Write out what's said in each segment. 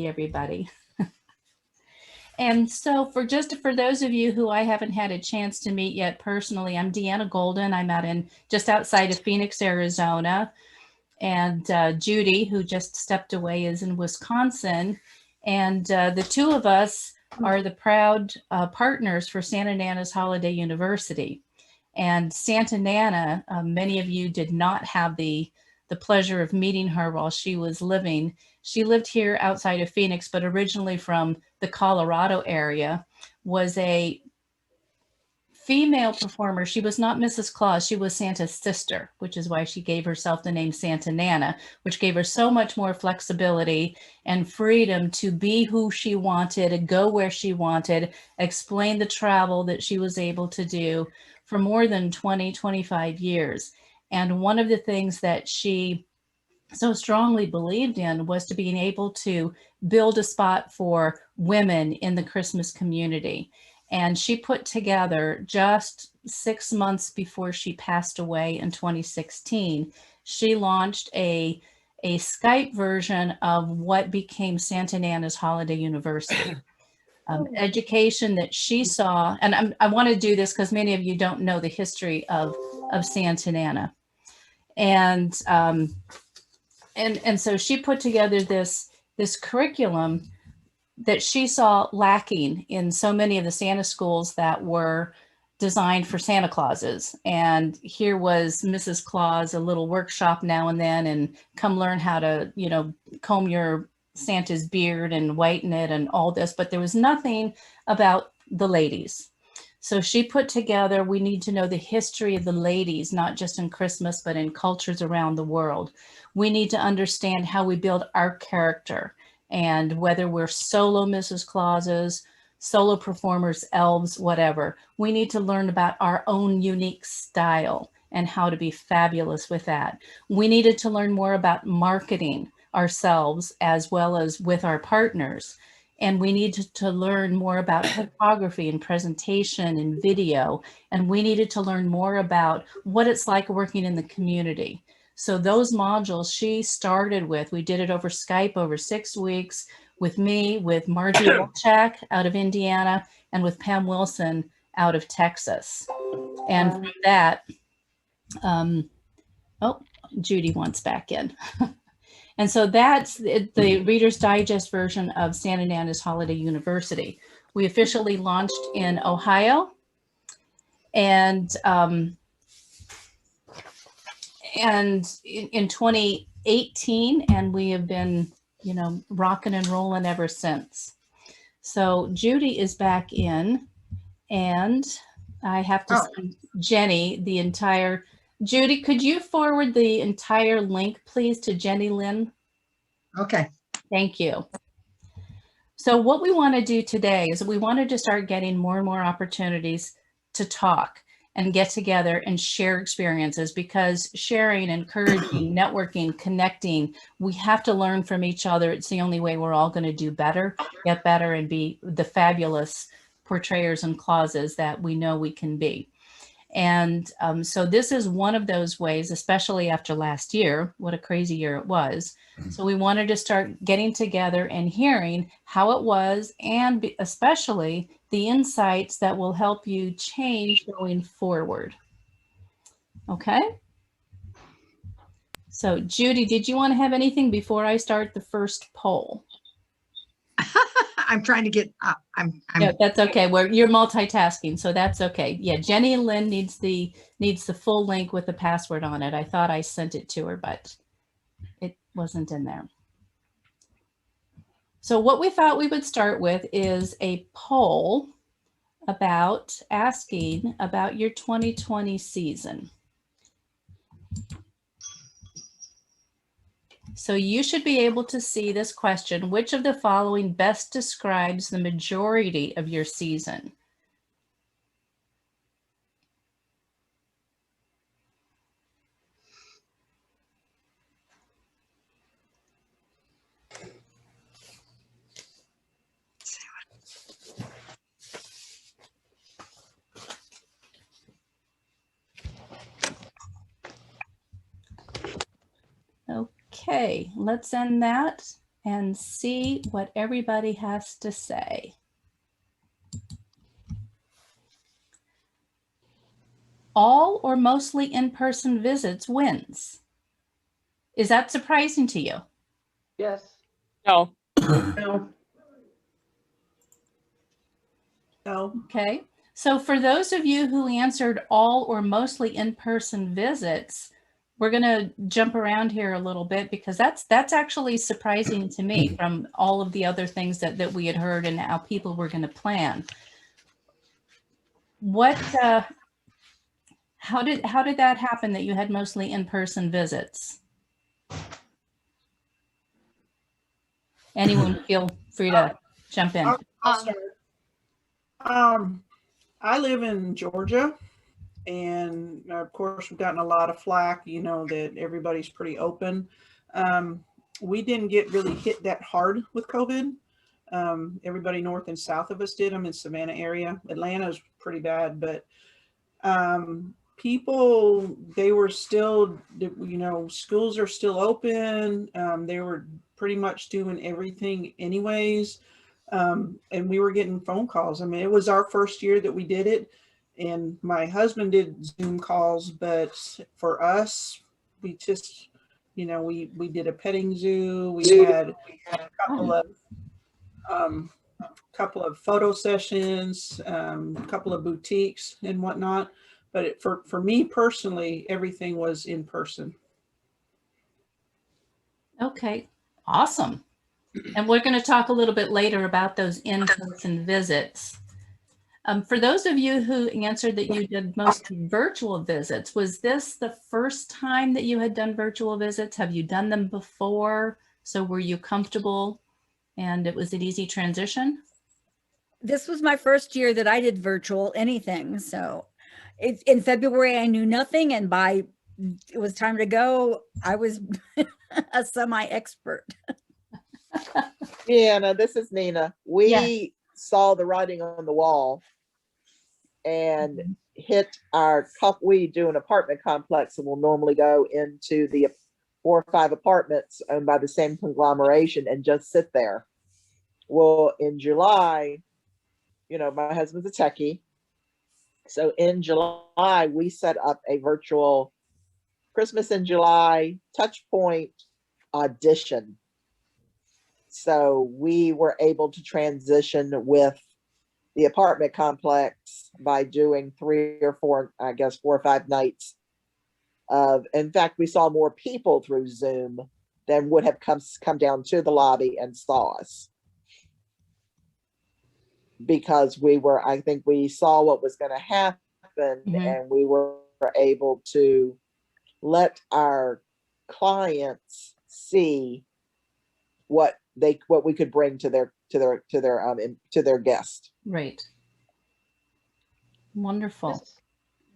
see everybody. And so for those of you who I haven't had a chance to meet yet personally, I'm Deanna Golden. I'm just outside of Phoenix, Arizona. And Judy, who just stepped away, is in Wisconsin. And the two of us are the proud partners for Santa Nana's Holiday University. And Santa Nana, many of you did not have the pleasure of meeting her while she was living. She lived here outside of Phoenix, but originally from the Colorado area, was a female performer. She was not Mrs. Claus. She was Santa's sister, which is why she gave herself the name Santa Nana, which gave her so much more flexibility and freedom to be who she wanted and go where she wanted, explain the travel that she was able to do for more than 20, 25 years. And one of the things that she so strongly believed in was to being able to build a spot for women in the Christmas community. And she put together, just 6 months before she passed away in 2016, she launched a Skype version of what became Santa Nana's Holiday University. Education that she saw, and I want to do this because many of you don't know the history of Santa Nana. And so she put together this curriculum that she saw lacking in so many of the Santa schools that were designed for Santa Clauses. And here was Mrs. Claus, a little workshop now and then, and come learn how to, comb your Santa's beard and whiten it and all this, but there was nothing about the ladies. So she put together, we need to know the history of the ladies, not just in Christmas, but in cultures around the world. We need to understand how we build our character, and whether we're solo Mrs. Clauses, solo performers, elves, whatever, we need to learn about our own unique style and how to be fabulous with that. We needed to learn more about marketing ourselves as well as with our partners. And we needed to learn more about photography and presentation and video. And we needed to learn more about what it's like working in the community. So those modules she started with, we did it over Skype over 6 weeks with me, with Margie Wolchak out of Indiana, and with Pam Wilson out of Texas. And from that, Judy wants back in. And so that's the Reader's Digest version of Santa Nana's Holiday University. We officially launched in Ohio, and in 2018, and we have been, rocking and rolling ever since. So Judy is back in, and I have to send Jenny the entire. Judy, could you forward the entire link, please, to Jenny Lynn? Okay. Thank you. So what we want to do today is we wanted to start getting more and more opportunities to talk and get together and share experiences, because sharing, encouraging, networking, connecting, we have to learn from each other. It's the only way we're all going to do better, get better, and be the fabulous portrayers and Clauses that we know we can be. And so this is one of those ways, especially after last year, what a crazy year it was. So we wanted to start getting together and hearing how it was, and especially the insights that will help you change going forward. Okay. So Judy, did you want to have anything before I start the first poll? I'm trying to get up. No, that's okay. You're multitasking, so that's okay. Yeah, Jenny Lynn needs the full link with the password on it. I thought I sent it to her, but it wasn't in there. So what we thought we would start with is a poll about asking about your 2020 season. So you should be able to see this question: which of the following best describes the majority of your season? Okay, let's end that and see what everybody has to say. All or mostly in-person visits wins. Is that surprising to you? Yes. No. No. No. Okay. So for those of you who answered all or mostly in-person visits, we're going to jump around here a little bit because that's actually surprising to me from all of the other things that we had heard and how people were going to plan. What how did that happen that you had mostly in-person visits? Anyone feel free to jump in. I'll start. I live in Georgia, and of course we've gotten a lot of flack, you know, that everybody's pretty open. We didn't get really hit that hard with COVID. Everybody north and south of us did. I'm in Savannah area. Atlanta's pretty bad, but people, they were still, you know, schools are still open. They were pretty much doing everything anyways. And we were getting phone calls. I mean, it was our first year that we did it, and my husband did Zoom calls, but for us, we just, you know, we did a petting zoo. We had a couple of photo sessions, a couple of boutiques and whatnot. But for me personally, everything was in person. Okay, awesome. And we're going to talk a little bit later about those in-person visits. For those of you who answered that you did most virtual visits, was this the first time that you had done virtual visits? Have you done them before? So were you comfortable and it was an easy transition? This was my first year that I did virtual anything. So in February, I knew nothing. And by it was time to go, I was a semi-expert. Yeah, no, this is Nina. We saw the writing on the wall and hit our we do an apartment complex, and we'll normally go into the 4 or 5 apartments owned by the same conglomeration and just sit there. Well, in July, you know, my husband's a techie. So in July, we set up a virtual Christmas in July touch point audition. So we were able to transition with the apartment complex by doing 3 or 4, I guess 4 or 5 nights of, in fact, we saw more people through Zoom than would have come down to the lobby and saw us. Because I think we saw what was going to happen, and we were able to let our clients see what we could bring to their guest. Right. Wonderful.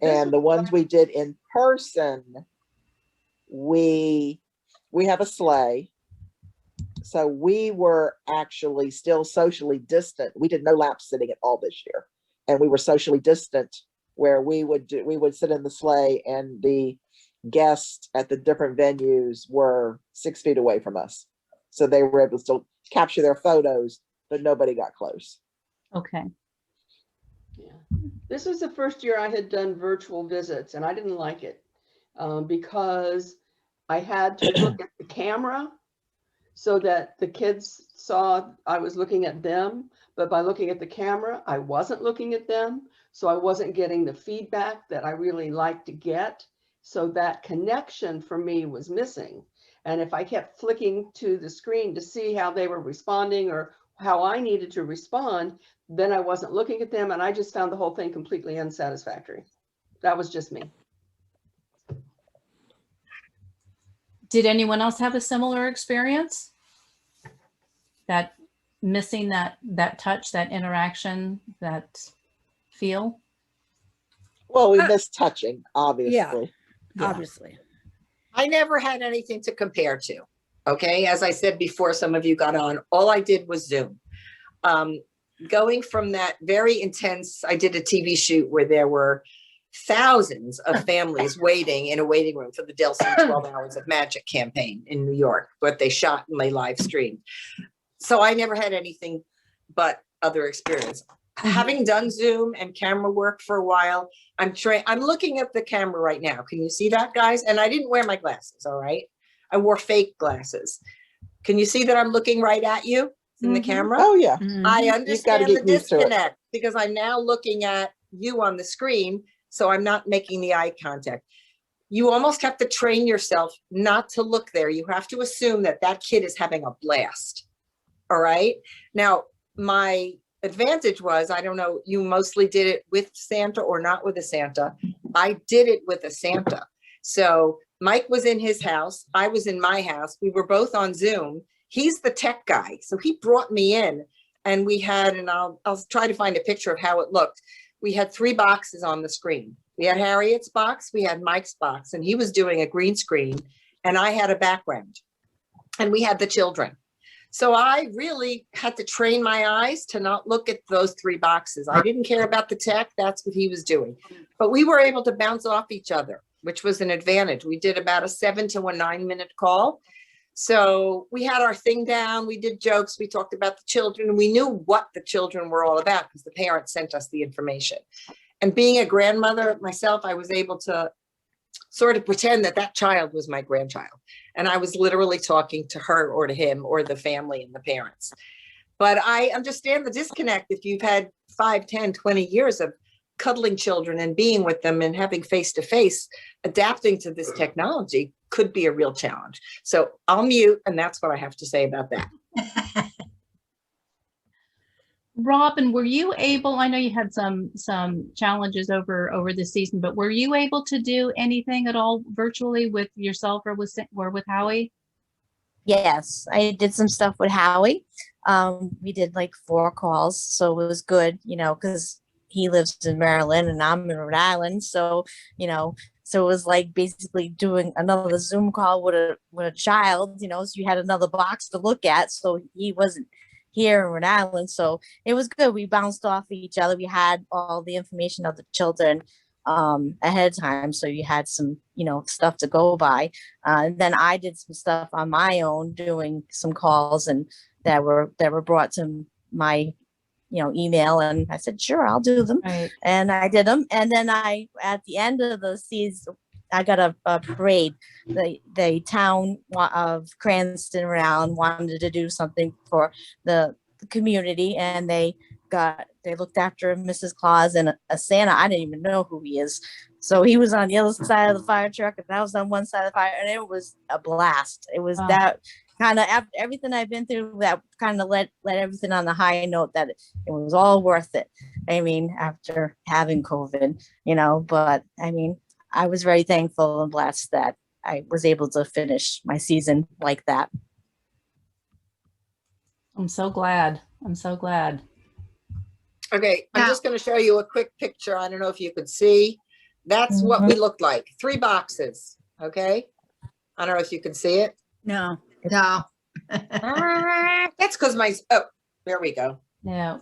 And the ones we did in person, we have a sleigh. So we were actually still socially distant. We did no lap sitting at all this year. And we were socially distant, where we would sit in the sleigh and the guests at the different venues were 6 feet away from us. So they were able to still capture their photos, but nobody got close. Okay. Yeah. This was the first year I had done virtual visits, and I didn't like it because I had to look at the camera so that the kids saw I was looking at them, but by looking at the camera, I wasn't looking at them. So I wasn't getting the feedback that I really like to get. So that connection for me was missing. And if I kept flicking to the screen to see how they were responding or how I needed to respond, then I wasn't looking at them, and I just found the whole thing completely unsatisfactory. That was just me. Did anyone else have a similar experience? That missing that touch, that interaction, that feel? Well, we missed touching, obviously. Yeah. Yeah. Obviously. I never had anything to compare to. Okay. As I said before, some of you got on, all I did was Zoom. Going from that very intense, I did a TV shoot where there were thousands of families waiting in a waiting room for the Delson 12 Hours of Magic campaign in New York, what they shot and they live streamed. So I never had anything but other experience. Having done Zoom and camera work for a while, I'm looking at the camera right now. Can you see that, guys? And I didn't wear my glasses, all right? I wore fake glasses. Can you see that I'm looking right at you in the camera? Oh, yeah. I gotta understand the get used to it. disconnect because I'm now looking at you on the screen, so I'm not making the eye contact. You almost have to train yourself not to look there. You have to assume that that kid is having a blast. All right. Now, my advantage was, I don't know, you mostly did it with Santa or not with a Santa. I did it with a Santa. So Mike was in his house. I was in my house. We were both on Zoom. He's the tech guy. So he brought me in and we had, and I'll try to find a picture of how it looked. We had 3 boxes on the screen. We had Harriet's box, we had Mike's box, and he was doing a green screen and I had a background and we had the children. So I really had to train my eyes to not look at those 3 boxes. I didn't care about the tech. That's what he was doing. But we were able to bounce off each other, which was an advantage. We did about a 7 to a 9 minute call. So we had our thing down. We did jokes. We talked about the children. And we knew what the children were all about because the parents sent us the information. And being a grandmother myself, I was able to sort of pretend that that child was my grandchild. And I was literally talking to her or to him or the family and the parents. But I understand the disconnect if you've had 5, 10, 20 years of cuddling children and being with them and having face-to-face, adapting to this technology could be a real challenge. So I'll mute, and that's what I have to say about that. Robin, were you able, I know you had some challenges over the season, but were you able to do anything at all virtually with yourself or with Howie? Yes, I did some stuff with Howie. We did like 4 calls, so it was good, because he lives in Maryland and I'm in Rhode Island. So, so it was like basically doing another Zoom call with a child, so you had another box to look at. So he wasn't here in Rhode Island. So it was good. We bounced off each other. We had all the information of the children ahead of time. So you had some, stuff to go by. And then I did some stuff on my own, doing some calls and that were brought to my email, and I said, sure, I'll do them. Right. And I did them. And then at the end of the season, I got a parade. The town of Cranston around wanted to do something for the community, and they looked after Mrs. Claus and a Santa. I didn't even know who he is. So he was on the other side of the fire truck and I was on one side of the fire, and it was a blast. It was that kind of, after everything I've been through, that kind of let everything on the high note that it was all worth it. I mean, after having COVID, but I mean, I was very thankful and blessed that I was able to finish my season like that. I'm so glad. I'm so glad. Okay, I'm just going to show you a quick picture. I don't know if you could see. That's what we looked like. 3 boxes. Okay. I don't know if you can see it. No. No. That's because there we go. No.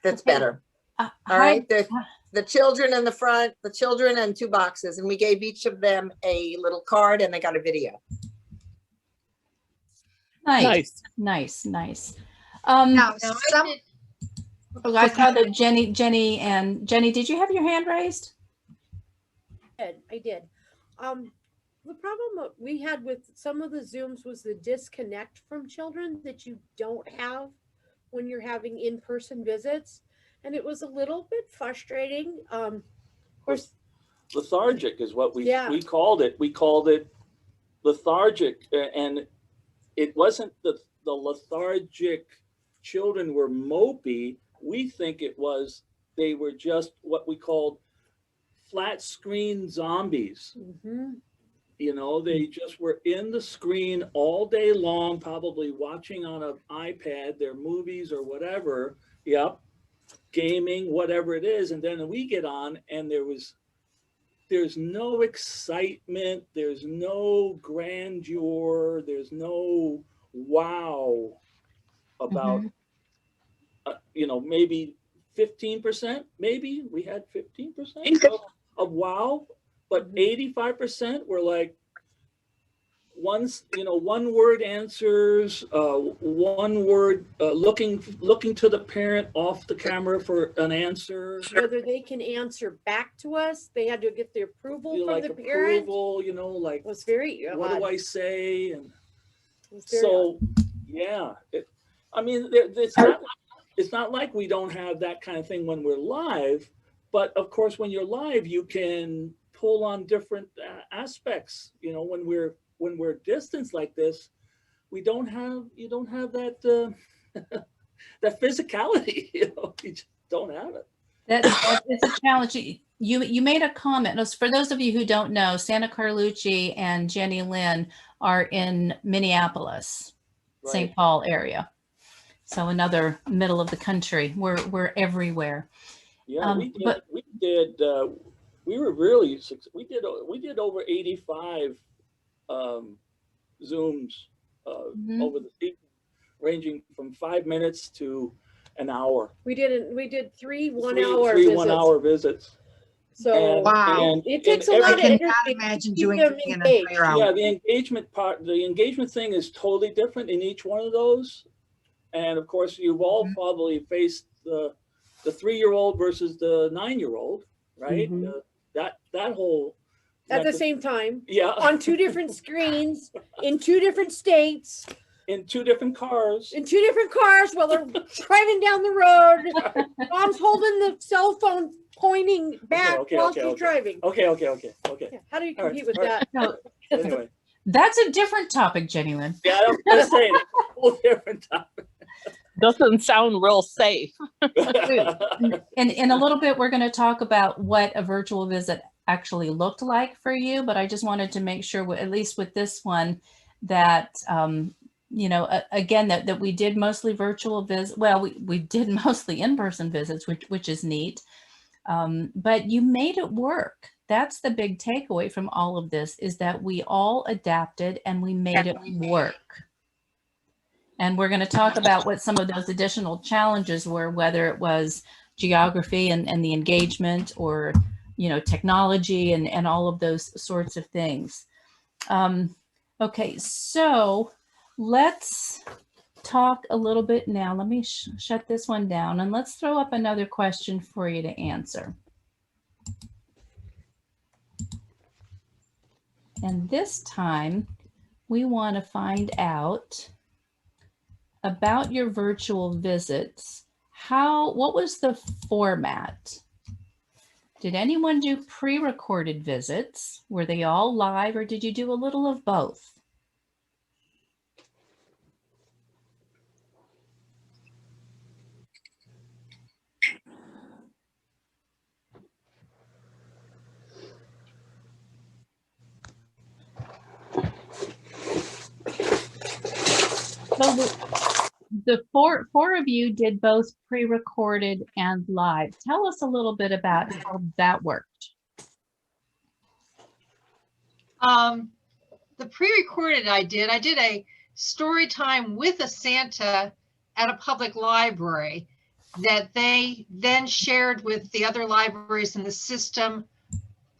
That's Okay. better. All right. The children in the front, the children and 2 boxes. And we gave each of them a little card and they got a video. Nice. Now, some, I saw that Jenny, did you have your hand raised? I did. The problem that we had with some of the Zooms was the disconnect from children that you don't have when you're having in-person visits. And it was a little bit frustrating. Of course, lethargic is what we called it. We called it lethargic, and it wasn't the lethargic children were mopey. We think it was they were just what we called flat screen zombies. mm-hmm. They just were in the screen all day long, probably watching on an iPad their movies or whatever. Yep. Gaming, whatever it is. And then we get on and there's no excitement. There's no grandeur. There's no wow about, maybe 15%, maybe we had 15%. of wow, but 85% were like one word answers, one word, looking to the parent off the camera for an answer. Whether they can answer back to us, they had to get the approval from Like the parent. approval, like It was very what do odd. I say? And It was very odd. so, yeah, it's not like we don't have that kind of thing when we're live, but of course, when you're live, you can pull on different aspects. When we're distanced like this, you don't have that that physicality. You just don't have it. That is a challenge. You made a comment. For those of you who don't know, Santa Carlucci and Jenny Lynn are in Minneapolis, St. Right. Paul area. So another middle of the country. We're everywhere. Yeah, we did. We did over 85 Zooms over the season, ranging from 5 minutes to an hour. We did three 1 Three hour visits. 1 hour visits. So Wow. it takes a and lot of every- energy. Not to imagine keep doing them it in an engaged. entire hour. Yeah, the engagement thing is totally different in each one of those. And of course, you've all probably faced the 3-year-old versus the 9-year-old, right? That whole At the same time, yeah, on 2 different screens, in 2 different states, in 2 different cars. in 2 different cars while they're driving down the road. Mom's holding the cell phone pointing back while she's driving. Okay. Yeah, how do you All right, compete with all right. that? No, Anyway, that's a different topic, Jenny Lynn. yeah, I was gonna say that's a whole different topic. Doesn't sound real safe. And in a little bit, we're going to talk about what a virtual visit actually looked like for you. But I just wanted to make sure, at least with this one, that, again, that we did mostly virtual visits. Well, we did mostly in-person visits, which is neat. But you made it work. That's the big takeaway from all of this, is that we all adapted and we made it work. And we're going to talk about what some of those additional challenges were, whether it was geography and the engagement, or, technology and all of those sorts of things. Okay, so let's talk a little bit now. Let me shut this one down, and let's throw up another question for you to answer. And this time we want to find out about your virtual visits. What was the format? Did anyone do pre-recorded visits? Were they all live, or did you do a little of both? So the four of you did both pre-recorded and live. Tell us a little bit about how that worked. The pre-recorded I did a story time with a Santa at a public library that they then shared with the other libraries in the system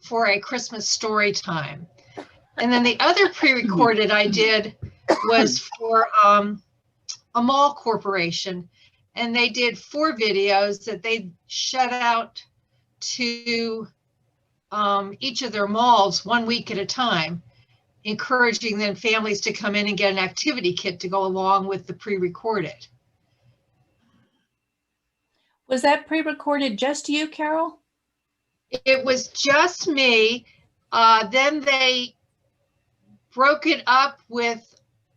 for a Christmas story time. And then the other pre-recorded I did was for a mall corporation, and they did 4 videos that they shut out to each of their malls 1 week at a time, encouraging then families to come in and get an activity kit to go along with the pre-recorded. Was that pre-recorded just you, Carol? It was just me. Then they broke it up with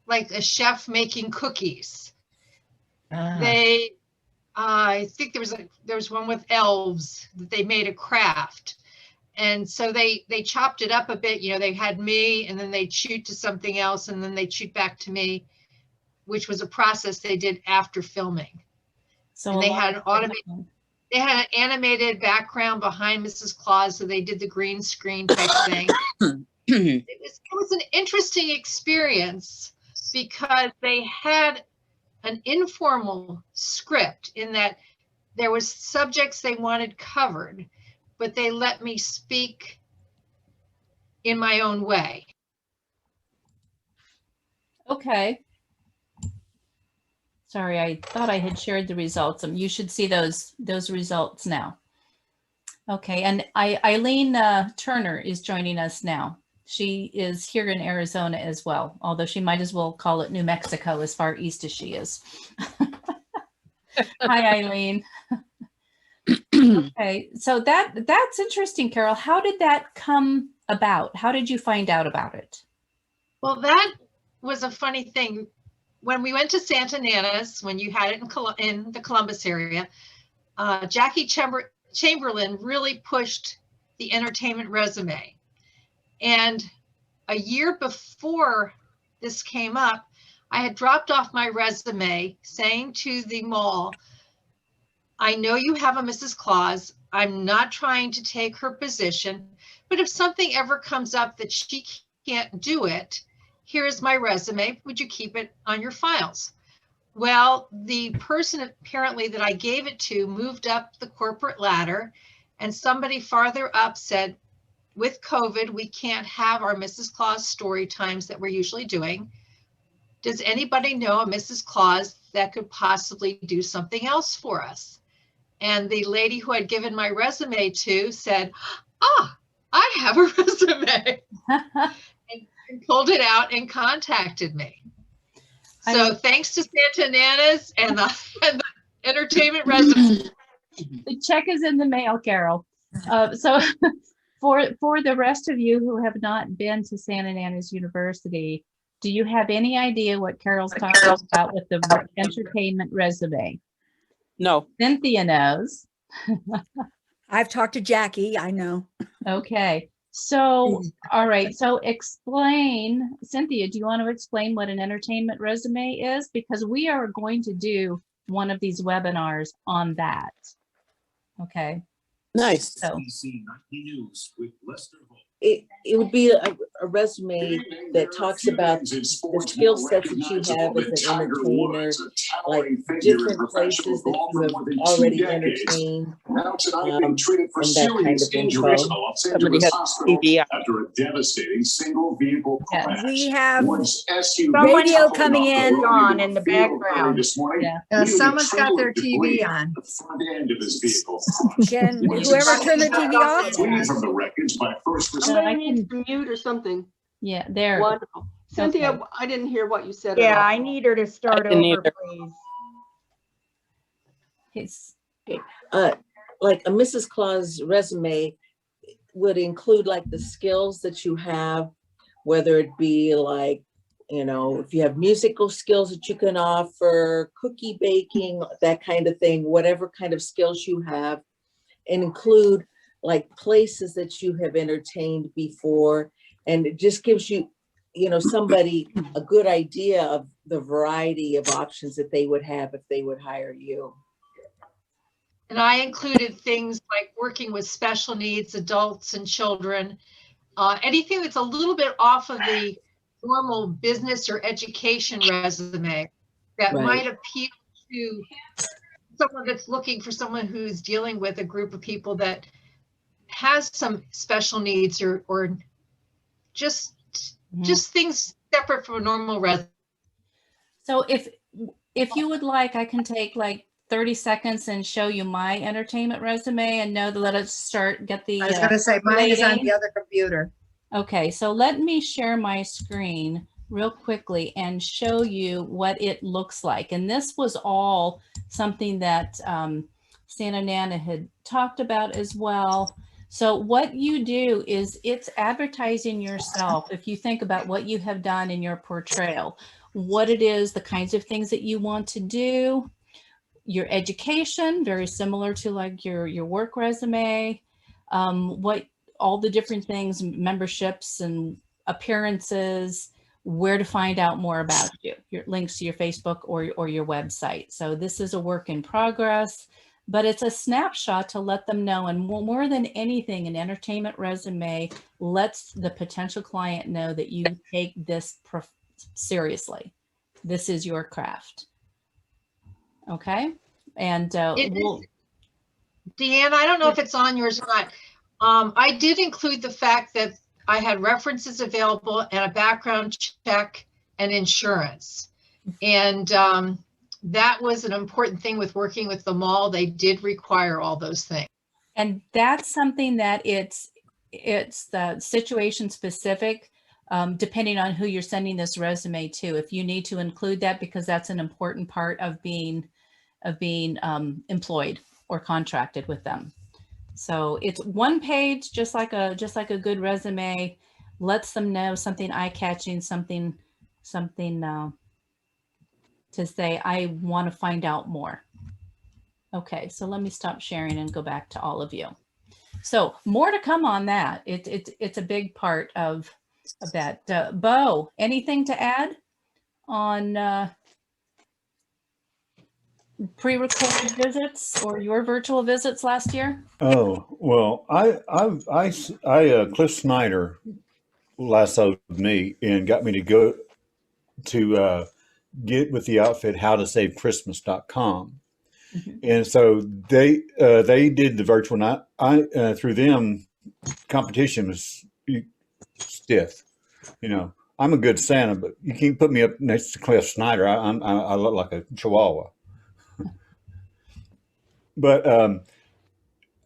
like a chef making cookies. They, I think there was one with elves that they made a craft. And so they chopped it up a bit. They had me, and then they'd shoot to something else, and then they'd shoot back to me, which was a process they did after filming. So and they had an animated background behind Mrs. Claus, so they did the green screen type thing. It was an interesting experience because they had an informal script in that there was subjects they wanted covered, but they let me speak in my own way. Okay. Sorry, I thought I had shared the results. You should see those results now. Okay, and Eileen Turner is joining us now. She is here in Arizona as well, although she might as well call it New Mexico as far east as she is. Hi, Eileen. Okay, so that's interesting, Carol. How did that come about? How did you find out about it? Well, that was a funny thing. When we went to Santa Nana's, when you had it in the Columbus area, Jackie Chamberlain really pushed the entertainment resume. And a year before this came up, I had dropped off my resume saying to the mall, I know you have a Mrs. Claus. I'm not trying to take her position, but if something ever comes up that she can't do it, here's my resume. Would you keep it on your files? Well, the person apparently that I gave it to moved up the corporate ladder, and somebody farther up said, with COVID, we can't have our Mrs. Claus story times that we're usually doing. Does anybody know a Mrs. Claus that could possibly do something else for us? And the lady who I'd given my resume to said, I have a resume. and pulled it out and contacted me. So thanks to Santa Nana's and the entertainment resume. The check is in the mail, Carol. So for the rest of you who have not been to Santa Nana's University, do you have any idea what Carol's talking about with the entertainment resume? No. Cynthia knows. I've talked to Jackie. I know. Okay. So, all right. So explain, Cynthia, do you want to explain what an entertainment resume is? Because we are going to do one of these webinars on that. Okay. Nice. So it would be a resume that talks about the skill sets that you have as an entertainer, like different places that you have already entertained, and that kind of info. Somebody has TV on. After a devastating single vehicle crash. We have Someone radio coming in. on in the background. Yeah. Someone's got their TV on. The front end of his vehicle. Can whoever turn their TV off? From the wreckage by first Somebody needs to mute or something. Yeah, there. Wonderful. Cynthia, Okay. I didn't hear what you said. Yeah, at all. I need her to start I didn't over, either. please. It's, Like a Mrs. Claus resume would include like the skills that you have, whether it be like, you know, if you have musical skills that you can offer, cookie baking, that kind of thing, whatever kind of skills you have, and include like places that you have entertained before. And it just gives you, you know, somebody a good idea of the variety of options that they would have if they would hire you. And I included things like working with special needs adults and children, anything that's a little bit off of the normal business or education resume that Right. might appeal to someone that's looking for someone who's dealing with a group of people that has some special needs or just things separate from a normal resume. so if you would like, I can take like 30 seconds and show you my entertainment resume and know to let us get the I was gonna say, mine is on rating. the other computer. Okay, so let me share my screen real quickly and show you what it looks like. And this was all something that Santa Nana had talked about as well. So what you do is it's advertising yourself. If you think about what you have done in your portrayal, what it is, the kinds of things that you want to do, your education, very similar to like your work resume, what all the different things, memberships and appearances, where to find out more about you, your links to your Facebook or your website. So this is a work in progress, but it's a snapshot to let them know. And more than anything, an entertainment resume lets the potential client know that you take this seriously. This is your craft. Okay. And Deanne, I don't know if it's on yours or not, I did include the fact that I had references available and a background check and insurance. And that was an important thing with working with the mall. They did require all those things. And that's something that it's the situation specific, depending on who you're sending this resume to. If you need to include that, because that's an important part of being employed or contracted with them. So it's one page, just like a good resume, lets them know something eye-catching, something to say, I want to find out more. Okay, so let me stop sharing and go back to all of you. So more to come on that. It's a big part of that. Bo, anything to add on pre-recorded visits or your virtual visits last year? Oh, well, Cliff Snyder lassoed me and got me to go to get with the outfit howtosavechristmas.com. Mhm. And so they did the virtual, and I through them, competition was stiff. You know, I'm a good Santa, but you can't put me up next to Cliff Snyder. I look like a chihuahua. But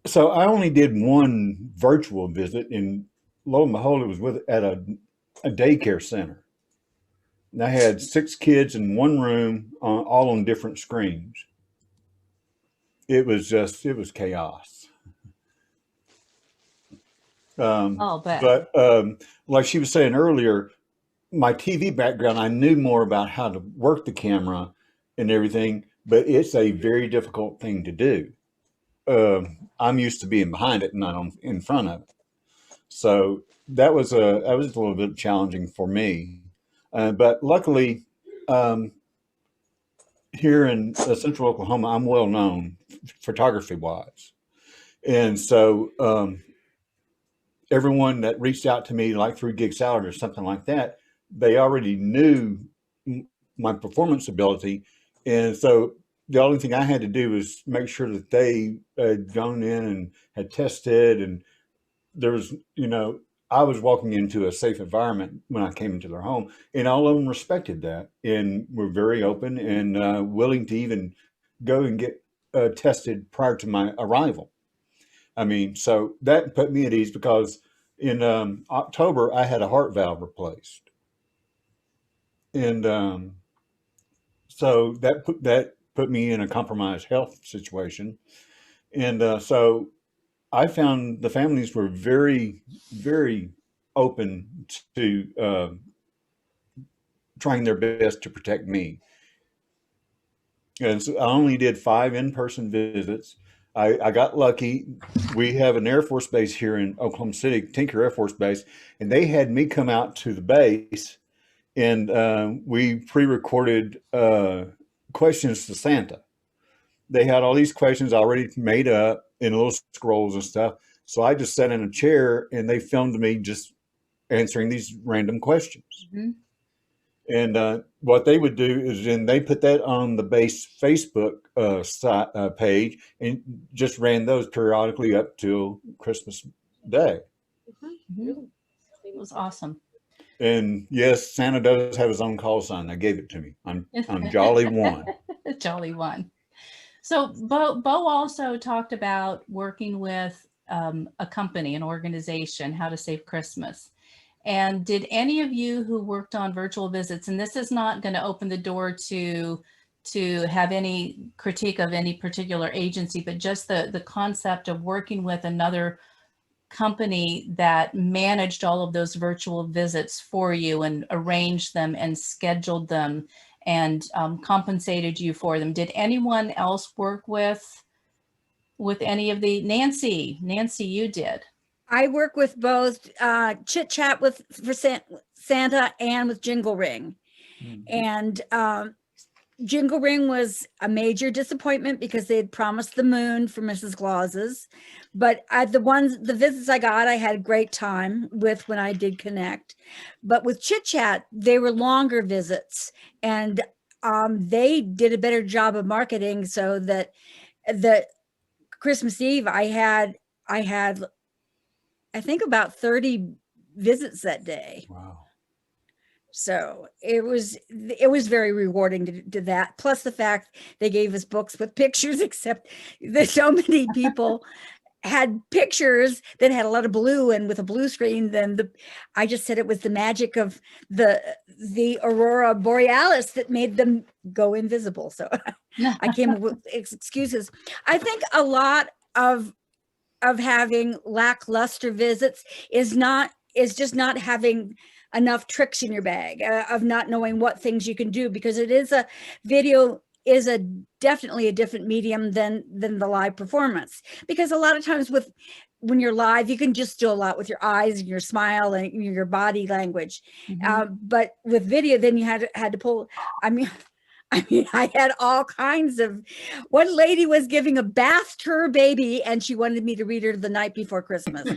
so I only did one virtual visit, and lo and behold, it was at a daycare center. And I had 6 kids in one room, all on different screens. It was chaos. But like she was saying earlier, my TV background, I knew more about how to work the camera and everything, but it's a very difficult thing to do. I'm used to being behind it, not in front of it. So that was a little bit challenging for me. But luckily, here in Central Oklahoma, I'm well known photography wise. And so everyone that reached out to me, like through Gig Salad or something like that, they already knew my performance ability. And so the only thing I had to do was make sure that they had gone in and had tested, and there was, I was walking into a safe environment when I came into their home, and all of them respected that and were very open and willing to even go and get tested prior to my arrival. I mean, so that put me at ease, because in October I had a heart valve replaced, and so that put me in a compromised health situation, and so I found the families were very, very open to trying their best to protect me. And so I only did 5 in-person visits. I got lucky. We have an Air Force base here in Oklahoma City, Tinker Air Force Base, and they had me come out to the base, and we pre-recorded questions to Santa. They had all these questions already made up in little scrolls and stuff. So I just sat in a chair and they filmed me just answering these random questions. Mm-hmm. And what they would do is then they put that on the base Facebook page and just ran those periodically up till Christmas Day. Mm-hmm. It was awesome. And yes, Santa does have his own call sign. They gave it to me. I'm Jolly One. Jolly One. So Bo also talked about working with a company, an organization, How to Save Christmas. And did any of you who worked on virtual visits, and this is not going to open the door to have any critique of any particular agency, but just the concept of working with another company that managed all of those virtual visits for you and arranged them and scheduled them and compensated you for them. Did anyone else work with any of the Nancy, you did? I work with both Chit Chat for Santa and with Jingle Ring. And Jingle Ring was a major disappointment because they had promised the moon for Mrs. Claus's. But the visits I got, I had a great time with when I did connect. But with Chit Chat, they were longer visits, and they did a better job of marketing, so that the Christmas Eve I had I think about 30 visits that day. Wow. So it was very rewarding to do that. Plus the fact they gave us books with pictures, except that so many people had pictures that had a lot of blue, and with a blue screen, then I just said it was the magic of the aurora borealis that made them go invisible. So I came up with excuses. I think a lot of having lackluster visits is just not having enough tricks in your bag, of not knowing what things you can do, because video is definitely a different medium than the live performance. Because a lot of times when you're live, you can just do a lot with your eyes and your smile and your body language. But with video, then you had to pull. I mean, I had all kinds of. One lady was giving a bath to her baby, and she wanted me to read her The Night Before Christmas.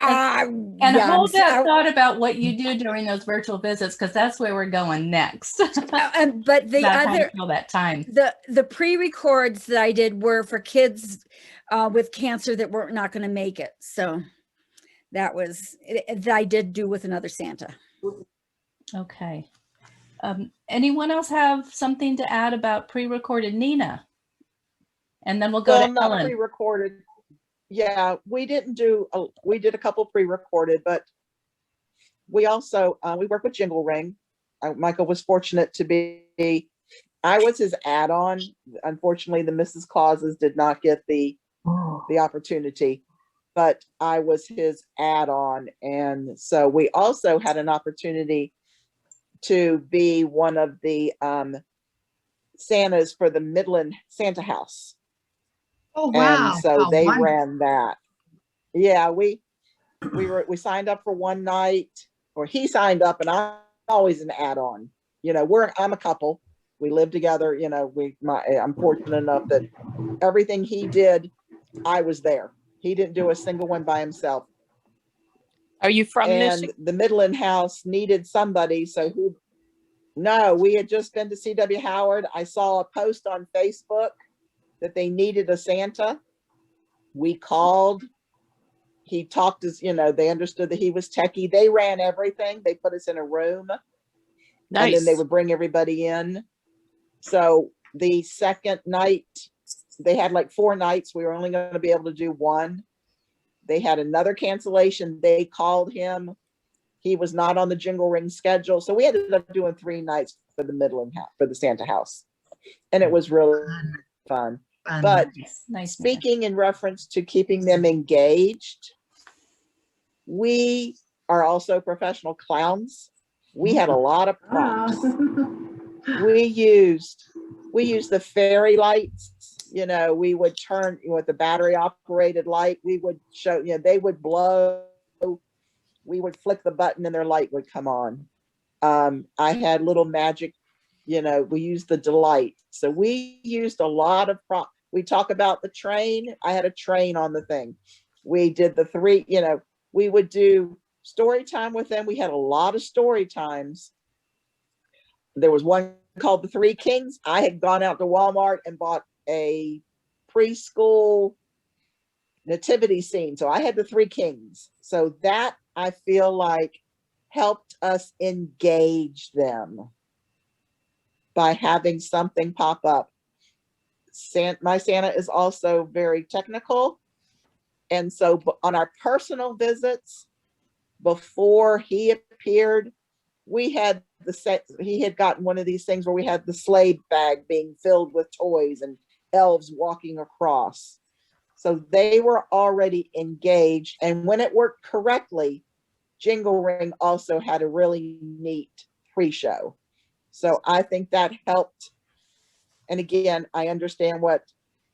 And hold that thought about what you do during those virtual visits, because that's where we're going next. But the other, that time, the pre-records that I did were for kids with cancer that were not going to make it. So that I did do with another Santa. Okay. Anyone else have something to add about pre-recorded, Nina? And then we'll go to not Ellen. Pre-recorded. Yeah, we did a couple pre-recorded, but we also, we work with Jingle Ring. Michael was fortunate to be, I was his add-on. Unfortunately, the Mrs. Clauses did not get the opportunity, but I was his add-on. And so we also had an opportunity to be one of the Santas for the Midland Santa House. Oh, wow. And so Oh, they wonderful. ran that. Yeah, we signed up for one night, or he signed up, and I'm always an add-on. You know, I'm a couple. We live together. You know, I'm fortunate enough that everything he did, I was there. He didn't do a single one by himself. Are you from And Michigan? the Midland House needed somebody. So no, we had just been to C.W. Howard. I saw a post on Facebook that they needed a Santa. We called. He talked us, they understood that he was techie. They ran everything. They put us in a room. Nice. And then they would bring everybody in. So the second night, they had like 4 nights. We were only going to be able to do one. They had another cancellation. They called him. He was not on the Jingle Ring schedule. So we ended up doing 3 nights for the Midland House, for the Santa House. And it was really fun. But nice. Speaking in reference to keeping them engaged, we are also professional clowns. We had a lot of props. We used the fairy lights. We would turn with the battery operated light. We would show, they would blow. We would flick the button and their light would come on. I had little magic, we used the delight. So we used a lot of props. We talk about the train. I had a train on the thing. We did the 3, we would do story time with them. We had a lot of story times. There was one called the 3 Kings. I had gone out to Walmart and bought a preschool nativity scene. So I had the 3 Kings. So that I feel like helped us engage them by having something pop up. My Santa is also very technical. And so on our personal visits, before he appeared, he had gotten one of these things where we had the sleigh bag being filled with toys and elves walking across. So they were already engaged. And when it worked correctly, Jingle Ring also had a really neat pre-show. So I think that helped. And again, I understand what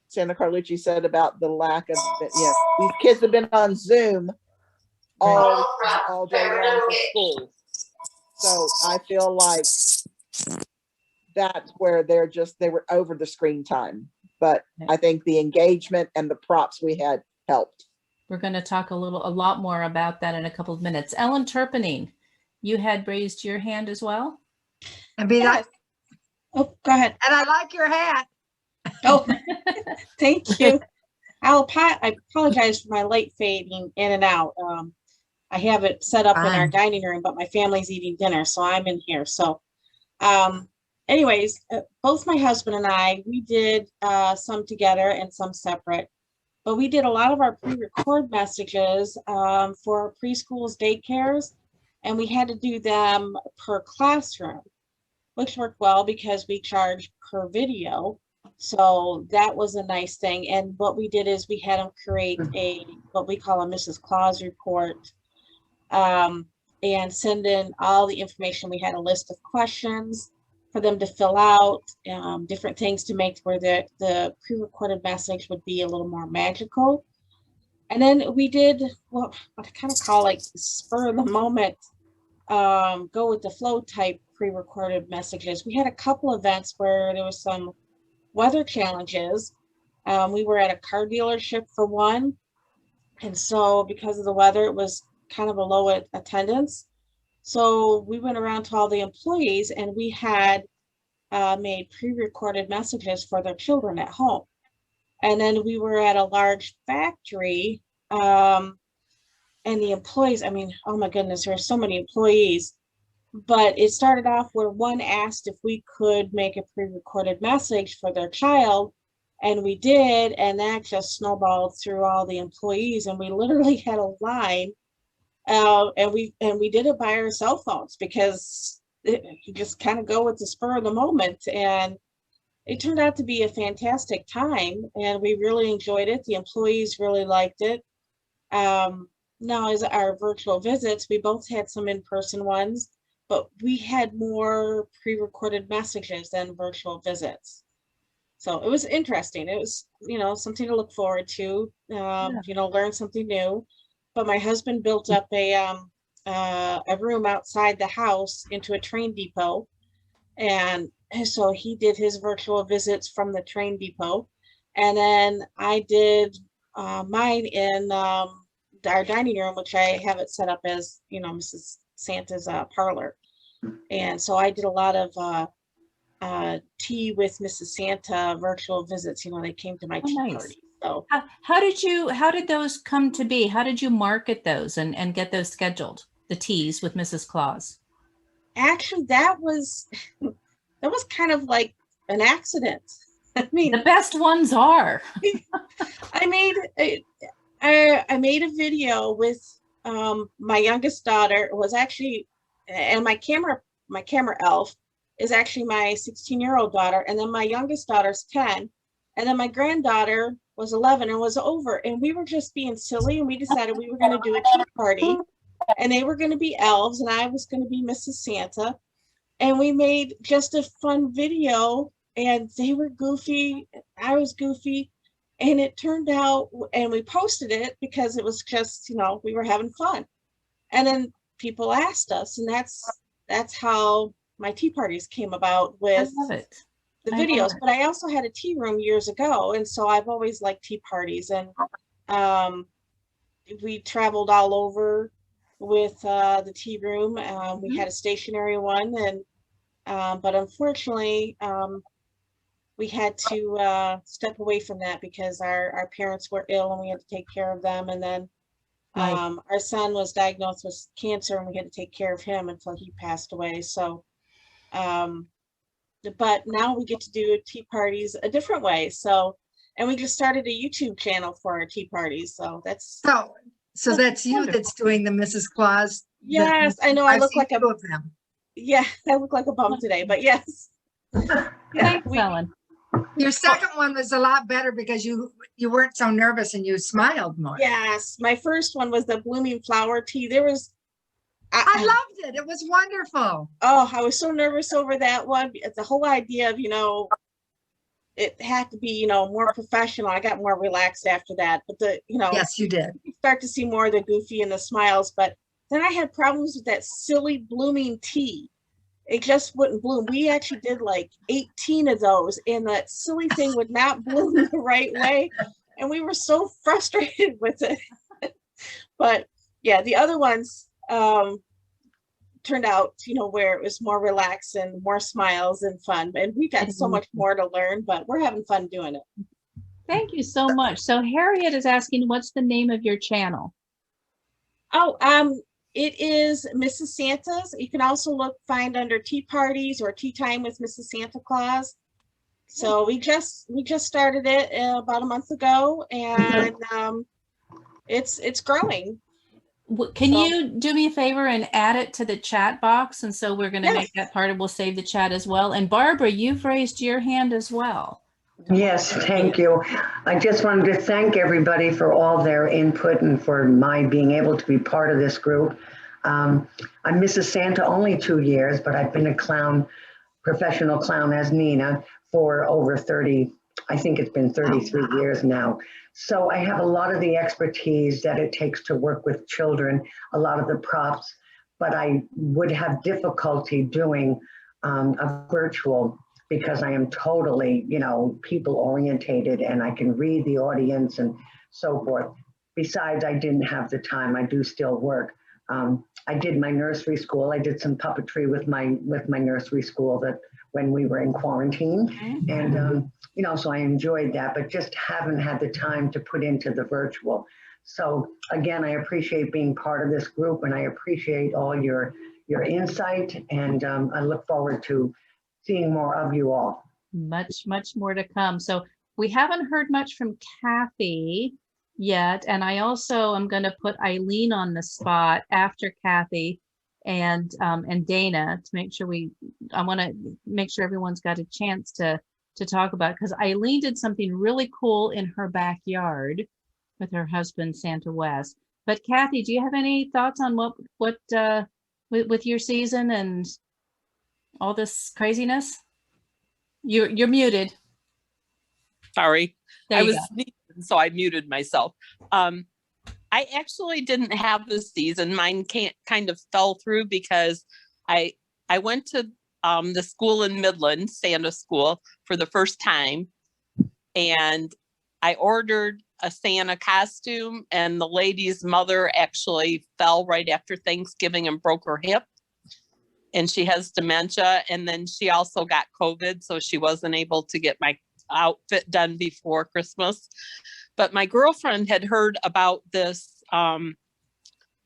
Santa Carlucci said about the lack of, these kids have been on Zoom all day long for school. So I feel like that's where they were over the screen time. But I think the engagement and the props we had helped. We're going to talk a lot more about that in a couple of minutes. Ellen Turpinning, you had raised your hand as well. Oh, go ahead. And I like your hat. Oh, thank you. I apologize for my light fading in and out. I have it set up in our Fine. dining room, but my family's eating dinner, so I'm in here. So, anyways, both my husband and I, we did some together and some separate, but we did a lot of our pre-record messages for preschools, daycares, and we had to do them per classroom, which worked well because we charged per video. So that was a nice thing. And what we did is we had them create what we call a Mrs. Claus report, and send in all the information. We had a list of questions for them to fill out, different things to make where the pre-recorded message would be a little more magical. And then we did what I kind of call like spur of the moment, go with the flow type pre-recorded messages. We had a couple events where there was some weather challenges. We were at a car dealership for one. And so because of the weather, it was kind of a low attendance. So we went around to all the employees and we had made pre-recorded messages for their children at home. And then we were at a large factory, and the employees, I mean, oh my goodness, there are so many employees, but it started off where one asked if we could make a pre-recorded message for their child, and we did, and that just snowballed through all the employees, and we literally had a line, and we did it by our cell phones because you just kind of go with the spur of the moment, and it turned out to be a fantastic time, and we really enjoyed it. The employees really liked it. Now, as our virtual visits, we both had some in-person ones, but we had more pre-recorded messages than virtual visits. So it was interesting. It was, something to look forward to, learn something new. But my husband built up a room outside the house into a train depot. And so he did his virtual visits from the train depot. And then I did mine in our dining room, which I have it set up as, Mrs. Santa's parlor. And so I did a lot of tea with Mrs. Santa virtual visits. They came to my tea party. So how did those come to be? How did you market those and get those scheduled? The teas with Mrs. Claus? Actually, that was kind of like an accident. I mean, the best ones are. I made a video with my youngest daughter. It was actually, and my camera elf is actually my 16-year-old daughter, and then my youngest daughter's 10, and then my granddaughter was 11 and was over, and we were just being silly, and we decided we were going to do a tea party, and they were going to be elves, and I was going to be Mrs. Santa, and we made just a fun video, and they were goofy, I was goofy, and it turned out, and we posted it because it was just, we were having fun, and then people asked us, and that's how my tea parties came about with the videos. But I also had a tea room years ago, and so I've always liked tea parties, and we traveled all over with the tea room. We had a stationary one, and but unfortunately we had to step away from that because our parents were ill and we had to take care of them, and then our son was diagnosed with cancer and we had to take care of him until he passed away. So but now we get to do tea parties a different way. So, and we just started a YouTube channel for our tea parties. So that's that's you that's doing the Mrs. Claus. Yes, I know. I look like two of them. Yeah, I look like a bum today, but yes. Thanks, Ellen. Your second one was a lot better because you weren't so nervous and you smiled more. Yes, my first one was the blooming flower tea. I loved it. It was wonderful. Oh, I was so nervous over that one. The whole idea of, it had to be, more professional. I got more relaxed after that. But yes, you did. You start to see more of the goofy and the smiles. But then I had problems with that silly blooming tea. It just wouldn't bloom. We actually did like 18 of those, and that silly thing would not bloom the right way. And we were so frustrated with it. But yeah, the other ones turned out, where it was more relaxed and more smiles and fun. And we got so much more to learn, but we're having fun doing it. Thank you so much. So Harriet is asking, what's the name of your channel? Oh, it is Mrs. Santa's. You can also find under Tea Parties or Tea Time with Mrs. Santa Claus. So we just started it about a month ago, and it's growing. Can So- you do me a favor and add it to the chat box? And so we're going to make that part, and we'll save the chat as well. And Barbara, you've raised your hand as well. Yes, thank you. I just wanted to thank everybody for all their input and for my being able to be part of this group. I'm Mrs. Santa only 2 years, but I've been a clown, professional clown as Nina for over 30, I think it's been 33 years now. So I have a lot of the expertise that it takes to work with children, a lot of the props, but I would have difficulty doing a virtual because I am totally, people orientated and I can read the audience and so forth. Besides, I didn't have the time. I do still work. I did my nursery school. I did some puppetry with my nursery school that when we were in quarantine. And, so I enjoyed that, but just haven't had the time to put into the virtual. So again, I appreciate being part of this group and I appreciate all your insight. And I look forward to seeing more of you all. Much more to come. So we haven't heard much from Kathy yet. And I also am going to put Eileen on the spot after Kathy and Dana to make sure I want to make sure everyone's got a chance to talk about, because Eileen did something really cool in her backyard with her husband, Santa West. But Kathy, do you have any thoughts on what with your season and all this craziness? You're muted. Sorry. There I you was go. sneezing, so I muted myself. I actually didn't have this season. Mine kind of fell through because I went to the school in Midland, Santa School, for the first time. And I ordered a Santa costume, and the lady's mother actually fell right after Thanksgiving and broke her hip. And she has dementia. And then she also got COVID, so she wasn't able to get my outfit done before Christmas. But my girlfriend had heard about this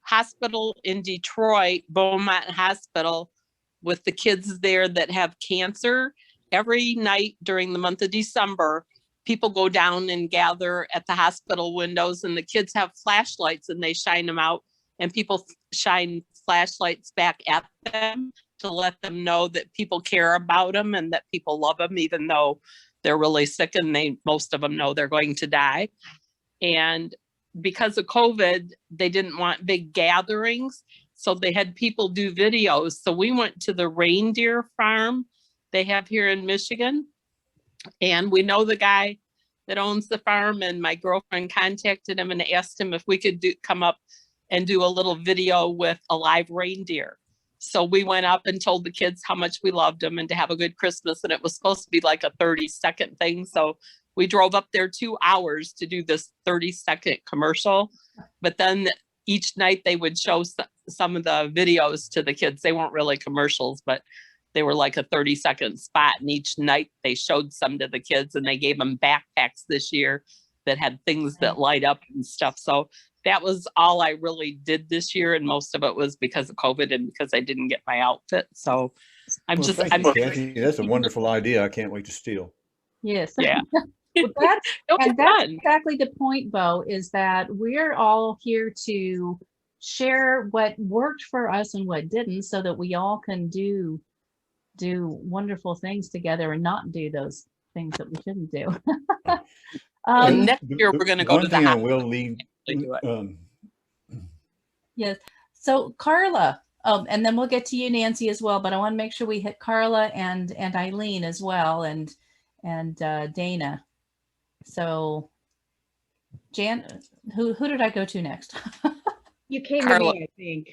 hospital in Detroit, Beaumont Hospital, with the kids there that have cancer. Every night during the month of December, people go down and gather at the hospital windows, and the kids have flashlights and they shine them out, and people shine flashlights back at them to let them know that people care about them and that people love them, even though they're really sick and most of them know they're going to die. And because of COVID, they didn't want big gatherings, so they had people do videos. So we went to the reindeer farm they have here in Michigan, and we know the guy that owns the farm, and my girlfriend contacted him and asked him if we could come up and do a little video with a live reindeer. So we went up and told the kids how much we loved them and to have a good Christmas. And it was supposed to be like a 30-second thing. So we drove up there 2 hours to do this 30-second commercial. But then each night they would show some of the videos to the kids. They weren't really commercials, but they were like a 30-second spot. And each night they showed some to the kids, and they gave them backpacks this year that had things that light up and stuff. So that was all I really did this year. And most of it was because of COVID and because I didn't get my outfit. So Thank you, Kathy. That's a wonderful idea. I can't wait to steal. Yes. Yeah. Well, that's exactly the point, Bo, is that we're all here to share what worked for us and what didn't, so that we all can do wonderful things together and not do those things that we shouldn't do. And next year we're going to go to the One thing I hospital. will leave. Yes. So Carla, and then we'll get to you, Nancy, as well. But I want to make sure we hit Carla and Eileen as well, and Dana. So Jan, who did I go to next? You came Carla. to me, I think.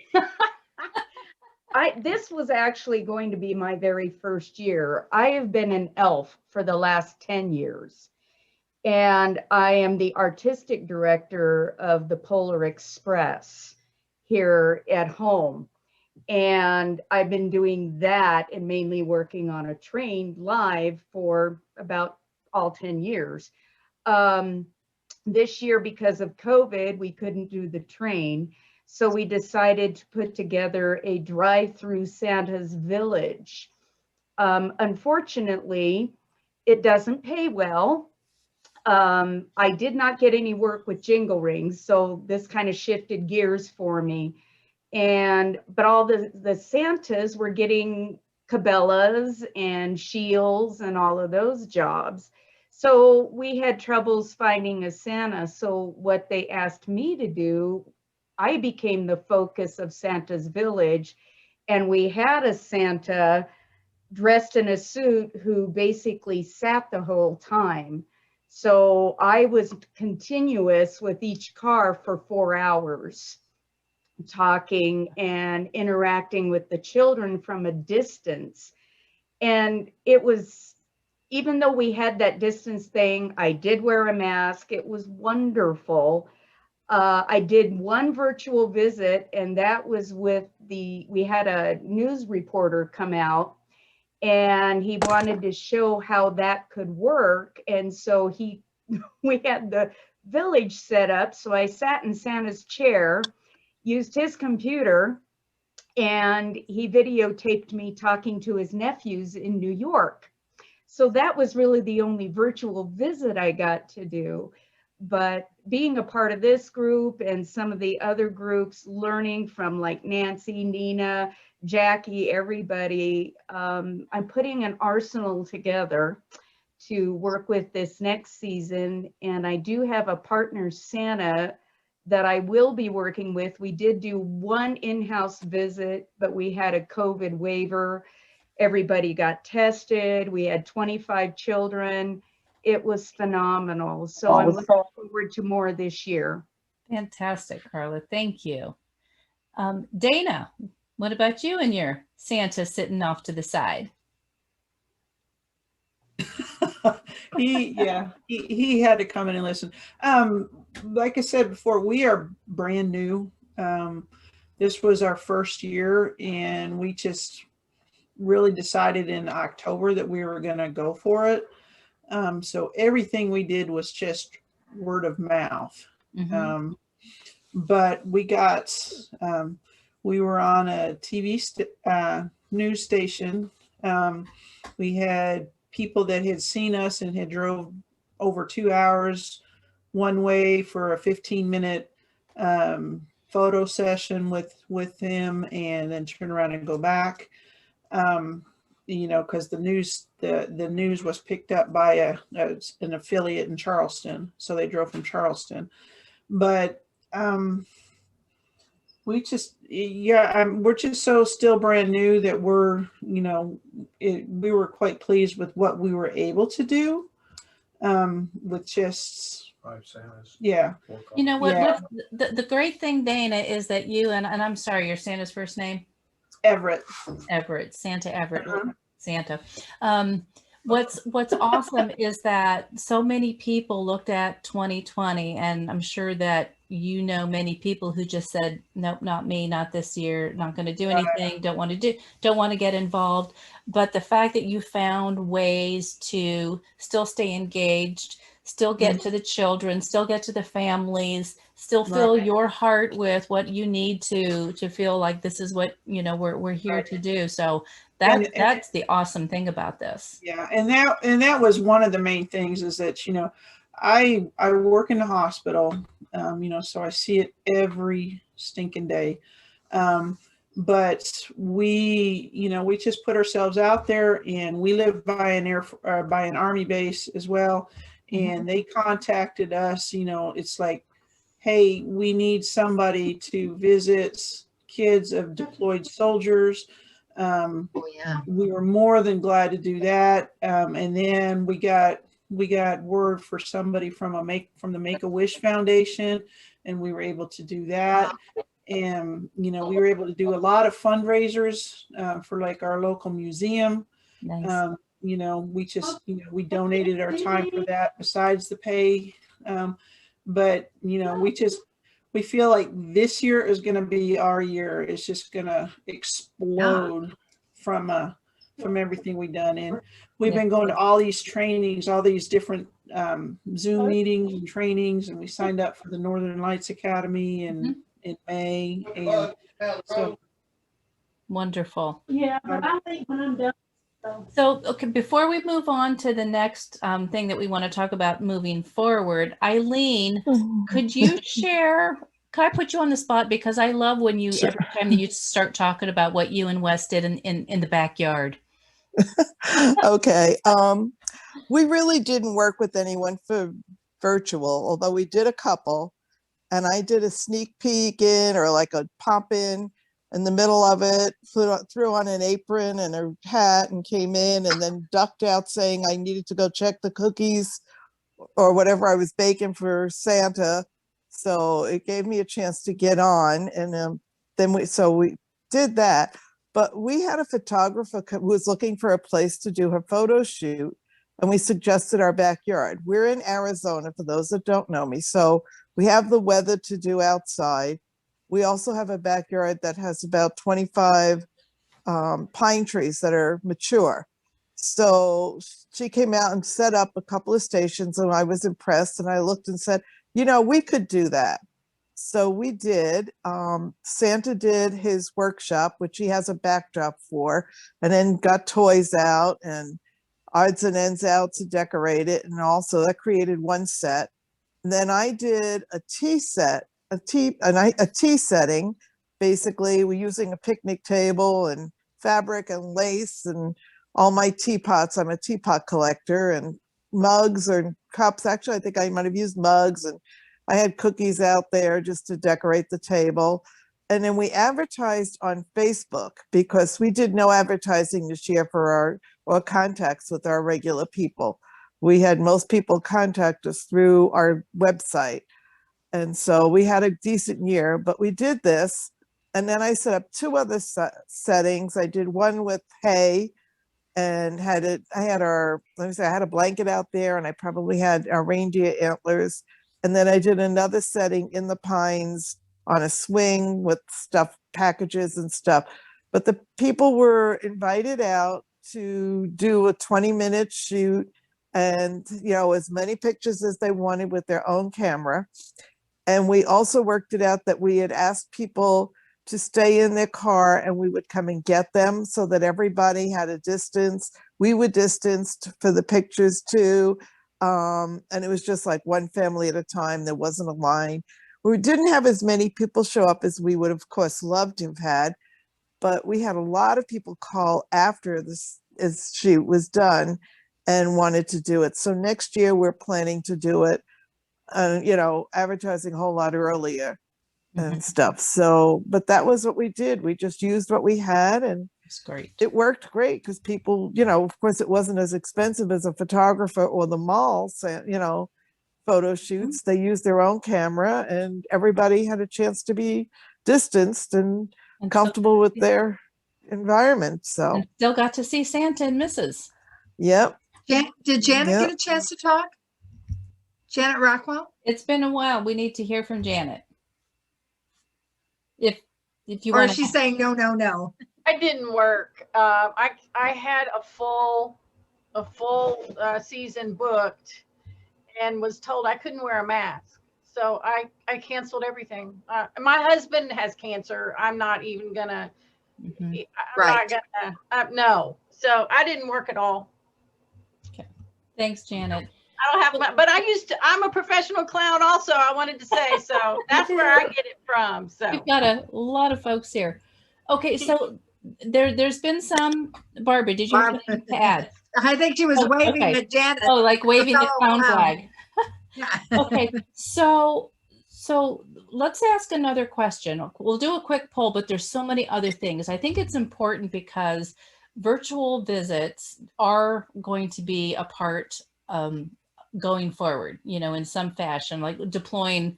This was actually going to be my very first year. I have been an elf for the last 10 years. And I am the artistic director of the Polar Express here at home. And I've been doing that and mainly working on a train live for about all 10 years. This year, because of COVID, we couldn't do the train. So we decided to put together a drive-through Santa's Village. Unfortunately, it doesn't pay well. I did not get any work with jingle rings, so this kind of shifted gears for me. But all the Santas were getting Cabela's and Shields and all of those jobs. So we had troubles finding a Santa. So what they asked me to do, I became the focus of Santa's Village. And we had a Santa dressed in a suit who basically sat the whole time. So I was continuous with each car for 4 hours, talking and interacting with the children from a distance. And it was, even though we had that distance thing, I did wear a mask. It was wonderful. I did one virtual visit, and that was with we had a news reporter come out, and he wanted to show how that could work. And so we had the village set up. So I sat in Santa's chair, used his computer, and he videotaped me talking to his nephews in New York. So that was really the only virtual visit I got to do. But being a part of this group and some of the other groups, learning from like Nancy, Nina, Jackie, everybody, I'm putting an arsenal together to work with this next season. And I do have a partner, Santa, that I will be working with. We did do one in-house visit, but we had a COVID waiver. Everybody got tested. We had 25 children. It was phenomenal. So I'm looking forward to more this year. Fantastic, Carla. Thank you. Dana, what about you and your Santa sitting off to the side? He had to come in and listen. Like I said before, we are brand new. This was our first year, and we just really decided in October that we were going to go for it. So everything we did was just word of mouth. Mm-hmm. But we got, we were on a TV news station. We had people that had seen us and had drove over 2 hours one way for a 15-minute photo session with him, and then turn around and go back. You know, because the news was picked up by an affiliate in Charleston, so they drove from Charleston. But we just, we're just so still brand new that we're, you know, we were quite pleased with what we were able to do with just 5 Santas. Yeah. You know what? Yeah. The great thing, Dana, is that you and I'm sorry, your Santa's first name? Everett. Everett, Santa Everett. Santa. What's awesome is that so many people looked at 2020, and I'm sure that you know many people who just said, nope, not me, not this year, not going to do anything, don't want to get involved. But the fact that you found ways to still stay engaged, still get to the children, still get to the families, still fill your heart with what you need to feel like this is what, you know, we're here to do. So that's the awesome thing about this. Yeah, and that was one of the main things, is that, you know, I work in the hospital, you know, so I see it every stinking day. But we, you know, we just put ourselves out there, and we live by an Army base as well. And they contacted us, you know, it's like, hey, we need somebody to visit kids of deployed soldiers. We were more than glad to do that. And then we got word for somebody from the Make-A-Wish Foundation, and we were able to do that. And, you know, we were able to do a lot of fundraisers for like our local museum. Nice. You know, we just, you know, we donated our time for that besides the pay. But, you know, we feel like this year is going to be our year. It's just going to explode from everything we've done. And we've been going to all these trainings, all these different Zoom meetings and trainings, and we signed up for the Northern Lights Academy in May. And so Wonderful. Yeah, but I think when I'm done. So, okay, before we move on to the next thing that we want to talk about moving forward, Eileen, could you share? Can I put you on the spot? Because I love when you, Sure. every time that you start talking about what you and Wes did in the backyard. Okay. We really didn't work with anyone for virtual, although we did a couple. And I did a sneak peek in, or like a pop in the middle of it, threw on an apron and a hat and came in, and then ducked out saying I needed to go check the cookies or whatever I was baking for Santa. So it gave me a chance to get on. And then we did that. But we had a photographer who was looking for a place to do her photo shoot, and we suggested our backyard. We're in Arizona, for those that don't know me. So we have the weather to do outside. We also have a backyard that has about 25 pine trees that are mature. So she came out and set up a couple of stations, and I was impressed, and I looked and said, you know, we could do that. So we did. Santa did his workshop, which he has a backdrop for, and then got toys out and odds and ends out to decorate it. And also that created one set. And then I did a tea set, a tea setting. Basically, we're using a picnic table and fabric and lace and all my teapots. I'm a teapot collector, and mugs or cups. Actually, I think I might have used mugs, and I had cookies out there just to decorate the table. And then we advertised on Facebook, because we did no advertising this year for our contacts with our regular people. We had most people contact us through our website. And so we had a decent year, but we did this. And then I set up two other settings. I did one with hay, and I had a blanket out there, and I probably had our reindeer antlers. And then I did another setting in the pines on a swing with stuff, packages and stuff. But the people were invited out to do a 20-minute shoot, and, you know, as many pictures as they wanted with their own camera. And we also worked it out that we had asked people to stay in their car, and we would come and get them, so that everybody had a distance. We were distanced for the pictures too. And it was just like one family at a time. There wasn't a line. We didn't have as many people show up as we would, of course, loved to have had, but we had a lot of people call after this shoot was done and wanted to do it. So next year we're planning to do it, you know, advertising a whole lot earlier and stuff. So, but that was what we did. We just used what we had, and it's great. It worked great, because people, you know, of course it wasn't as expensive as a photographer or the mall, you know, photo shoots. They used their own camera, and everybody had a chance to be distanced and comfortable with their environment. So And still got to see Santa and Mrs. Yep. Did Janet Yep. get a chance to talk? Janet Rockwell? It's been a while. We need to hear from Janet. If you Or want is she saying no, no, no? I didn't work. I had a full season booked, and was told I couldn't wear a mask. So I canceled everything. My husband has cancer. I'm not even gonna. No. So I didn't work at all. Okay. Thanks, Janet. I don't have, but I'm a professional clown also, I wanted to say, so that's where I get it from. So We've got a lot of folks here. Okay, so there's been some, Barbara, did you have anything to add? I think she was waving okay. at Janet. Oh, like waving the clown flag. Yeah. Okay, so let's ask another question. We'll do a quick poll, but there's so many other things. I think it's important because virtual visits are going to be a part going forward, you know, in some fashion, like deployed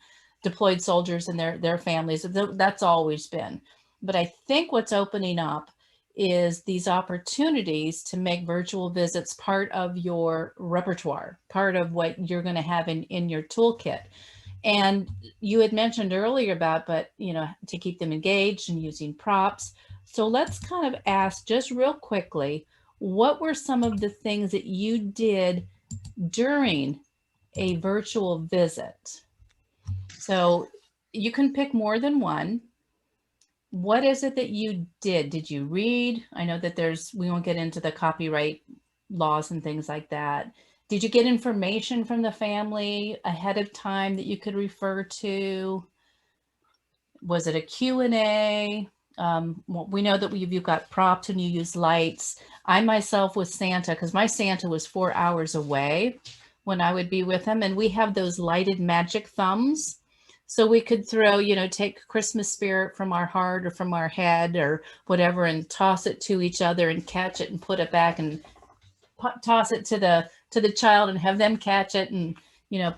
soldiers and their families. That's always been. But I think what's opening up is these opportunities to make virtual visits part of your repertoire, part of what you're going to have in your toolkit. And you had mentioned earlier about, but, you know, to keep them engaged and using props. So let's kind of ask just real quickly, what were some of the things that you did during a virtual visit. So you can pick more than one. What is it that you did? Did you read? I know that we won't get into the copyright laws and things like that. Did you get information from the family ahead of time that you could refer to? Was it a Q&A? Well, we know that you've got props and you use lights. I myself was Santa, because my Santa was 4 hours away when I would be with him. And we have those lighted magic thumbs. So we could throw, take Christmas spirit from our heart or from our head or whatever and toss it to each other and catch it and put it back and toss it to the child and have them catch it and,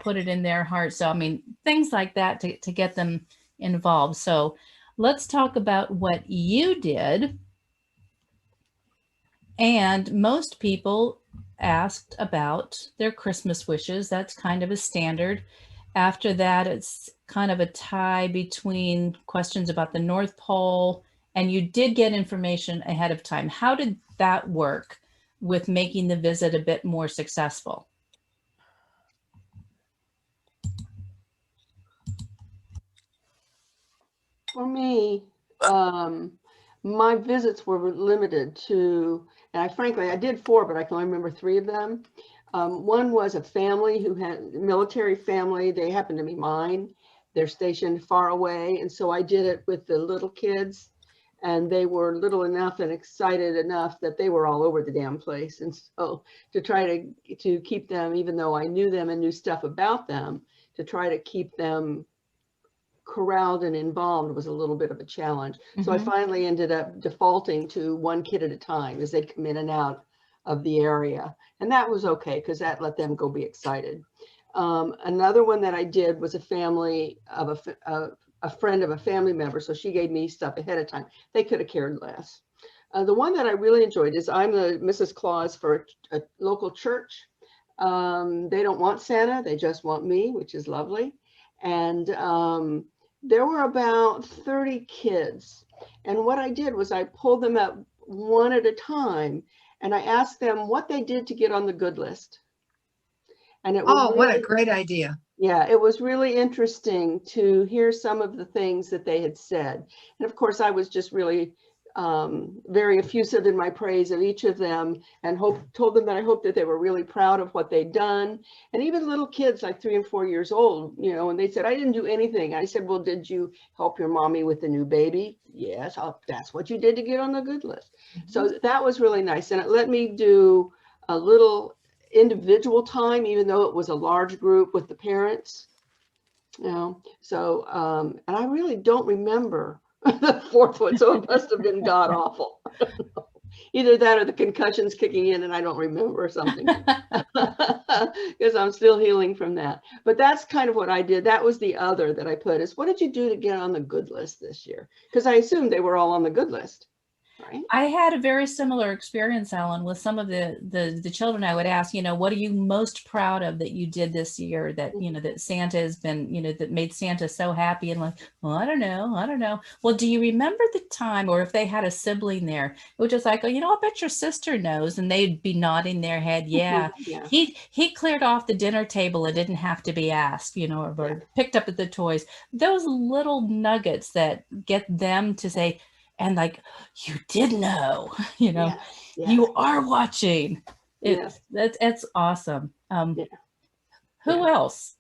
put it in their heart. So, I mean, things like that to get them involved. So let's talk about what you did. And most people asked about their Christmas wishes. That's kind of a standard. After that, it's kind of a tie between questions about the North Pole, and you did get information ahead of time. How did that work with making the visit a bit more successful? For me, my visits were limited to, and frankly, I did 4, but I can only remember 3 of them. One was a family who had military family. They happened to be mine. They're stationed far away. And so I did it with the little kids, and they were little enough and excited enough that they were all over the damn place. And so to try to keep them, even though I knew them and knew stuff about them, to try to keep them corralled and involved was a little bit of a challenge. So I finally ended up defaulting to 1 kid at a time as they'd come in and out of the area. And that was okay, because that let them go be excited. Another one that I did was a family of a friend of a family member. So she gave me stuff ahead of time. They could have cared less. The one that I really enjoyed is I'm the Mrs. Claus for a local church. They don't want Santa, they just want me, which is lovely. And there were about 30 kids. And what I did was I pulled them up one at a time and I asked them what they did to get on the good list. And it was what a great idea. Yeah, it was really interesting to hear some of the things that they had said. And of course, I was just really very effusive in my praise of each of them, and told them that I hoped that they were really proud of what they'd done. And even little kids like 3 and 4 years old, and they said, I didn't do anything. I said, well, did you help your mommy with the new baby? Yes, that's what you did to get on the good list. So that was really nice. And it let me do a little individual time, even though it was a large group with the parents. So and I really don't remember the 4th one, so it must have been god awful. Either that or the concussions kicking in and I don't remember something, because I'm still healing from that. But that's kind of what I did. That was the other that I put is, what did you do to get on the good list this year? Because I assumed they were all on the good list. Right. I had a very similar experience, Ellen, with some of the children. I would ask, what are you most proud of that you did this year that, that Santa has been, that made Santa so happy? And like, well, I don't know. Well, do you remember the time, or if they had a sibling there, it was just like, oh, I bet your sister knows. And they'd be nodding their head. Yeah. Yeah. He cleared off the dinner table and didn't have to be asked, or picked up the toys. Those little nuggets that get them to say, and like, you did know, you are watching. That's awesome. Who else?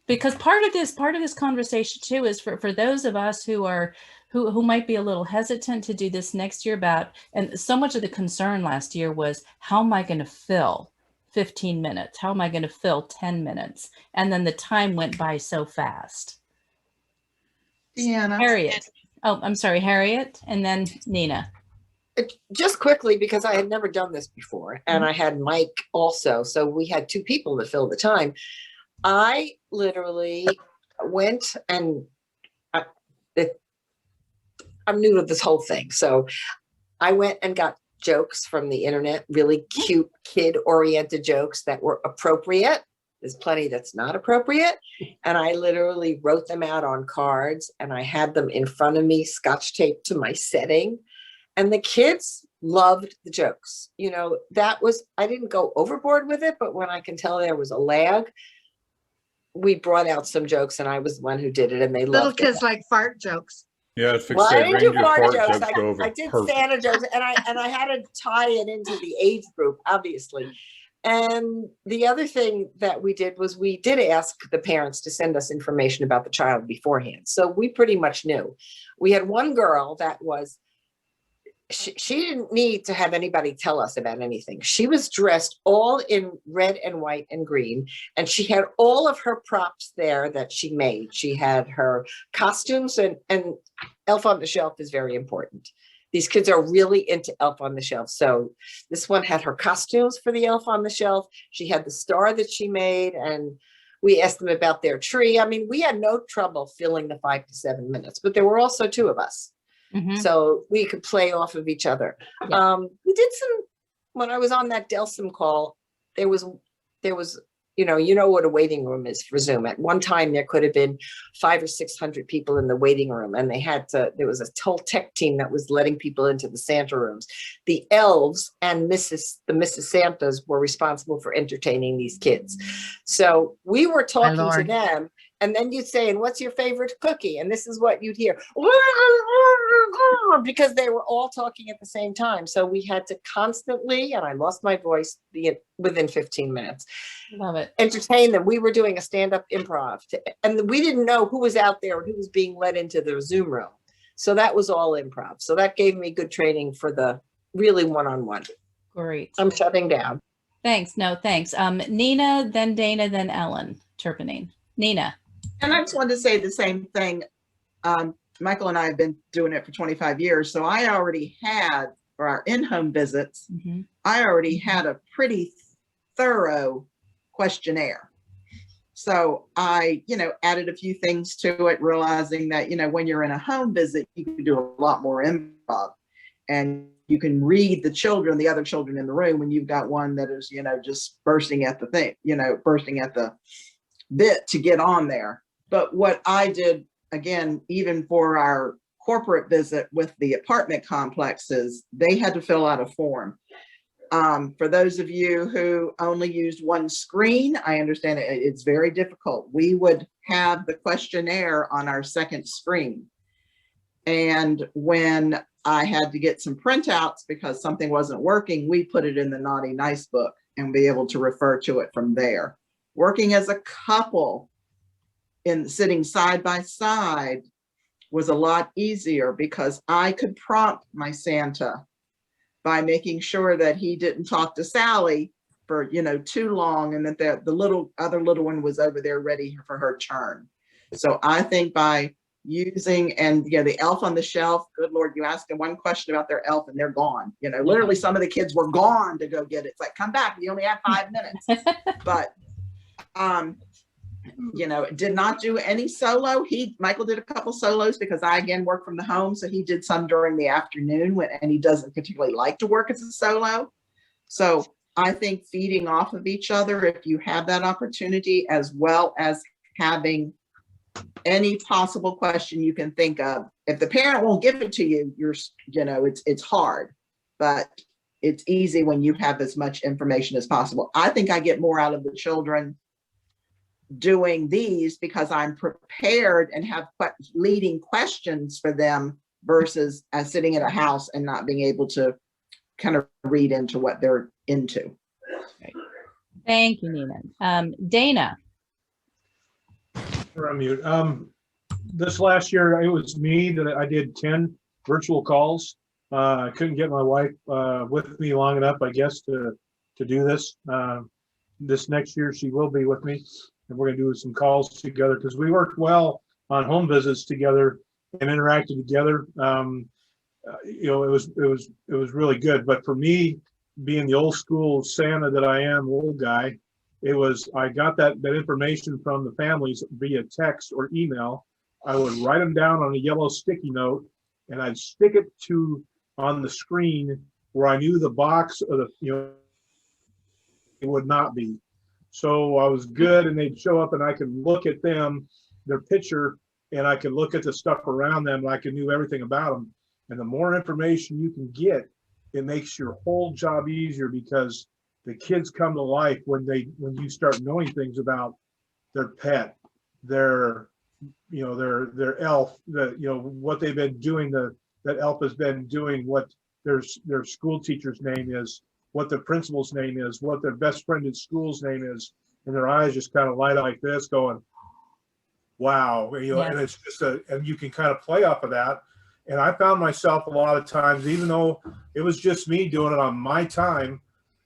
Because part of this conversation too is for those of us who might be a little hesitant to do this next year and so much of the concern last year was, how am I going to fill 15 minutes? How am I going to fill 10 minutes? And then the time went by so fast. Deanna. Harriet. Oh, I'm sorry, Harriet, and then Nina. Just quickly, because I had never done this before, and I had Mike also, so we had 2 people to fill the time. I literally went and I'm new to this whole thing, so I went and got jokes from the internet, really cute kid-oriented jokes that were appropriate. There's plenty that's not appropriate. And I literally wrote them out on cards and I had them in front of me, scotch taped to my setting. And the kids loved the jokes. You know, that was, I didn't go overboard with it, but when I can tell there was a lag, we brought out some jokes and I was the one who did it and they Little loved it. kids like fart jokes. Yeah, it's Well, I didn't do reindeer fart fart jokes. jokes go over I did perfect. Santa jokes, and I had to tie it into the age group, obviously. And the other thing that we did was we did ask the parents to send us information about the child beforehand. So we pretty much knew. We had one girl that was, she didn't need to have anybody tell us about anything. She was dressed all in red and white and green, and she had all of her props there that she made. She had her costumes, and Elf on the Shelf is very important. These kids are really into Elf on the Shelf. So this one had her costumes for the Elf on the Shelf. She had the star that she made, and we asked them about their tree. I mean, we had no trouble filling the 5 to 7 minutes, but there were also 2 of us. So we could play off of each other. Yeah. We did some, when I was on that Delsum call, there was, you know what a waiting room is for Zoom. At one time, there could have been 500 or 600 people in the waiting room, and there was a whole tech team that was letting people into the Santa rooms. The elves and the Mrs. Santas were responsible for entertaining these kids. So we were talking to them, and then you'd say, and what's your favorite cookie? And this is what you'd hear, because they were all talking at the same time. So we had to constantly, and I lost my voice within 15 minutes. Love it. Entertain them. We were doing a stand-up improv, and we didn't know who was out there and who was being led into the Zoom room. So that was all improv. So that gave me good training for the really one-on-one. Great. I'm shutting down. Thanks. No, thanks. Nina, then Dana, then Ellen Turpinning. Nina. And I just wanted to say the same thing. Michael and I have been doing it for 25 years. So I already had, for our in-home visits, I already had a pretty thorough questionnaire. So I, added a few things to it, realizing that, when you're in a home visit, you can do a lot more improv. And you can read the other children in the room when you've got one that is, just bursting at the thing, bursting at the bit to get on there. But what I did, again, even for our corporate visit with the apartment complexes, they had to fill out a form. For those of you who only used one screen, I understand it's very difficult. We would have the questionnaire on our second screen. And when I had to get some printouts because something wasn't working, we put it in the Naughty Nice book and be able to refer to it from there. Working as a couple sitting side by side was a lot easier because I could prompt my Santa by making sure that he didn't talk to Sally for, too long, and that the other little one was over there ready for her turn. So I think by using, and the Elf on the Shelf, good Lord, you ask them one question about their elf and they're gone. Literally some of the kids were gone to go get it. It's like, come back, you only have 5 minutes. But did not do any solo. Michael did a couple solos because I again work from the home, so he did some during the afternoon and he doesn't particularly like to work as a solo. So I think feeding off of each other, if you have that opportunity, as well as having any possible question you can think of. If the parent won't give it to you, it's hard, but it's easy when you have as much information as possible. I think I get more out of the children doing these because I'm prepared and have leading questions for them versus sitting at a house and not being able to kind of read into what they're into. Great. Thank you, Nina. Dana. Or unmute. This last year, it was me that I did 10 virtual calls. I couldn't get my wife with me long enough, I guess, to do this. This next year, she will be with me, and we're going to do some calls together because we worked well on home visits together and interacted together. It was really good. But for me, being the old school Santa that I am, old guy, I got that information from the families via text or email. I would write them down on a yellow sticky note, and I'd stick it on the screen where I knew the box of it would not be. So I was good, and they'd show up, and I could look at them, their picture, and I could look at the stuff around them, like I knew everything about them. And the more information you can get it makes your whole job easier because the kids come to life when you start knowing things about their pet, their elf, what they've been doing, that elf has been doing, what their school teacher's name is, what the principal's name is, what their best friend at school's name is, and their eyes just kind of light like this, going, wow, and it's just and you can kind of play off of that. And I found myself a lot of times, even though it was just me doing it on my time,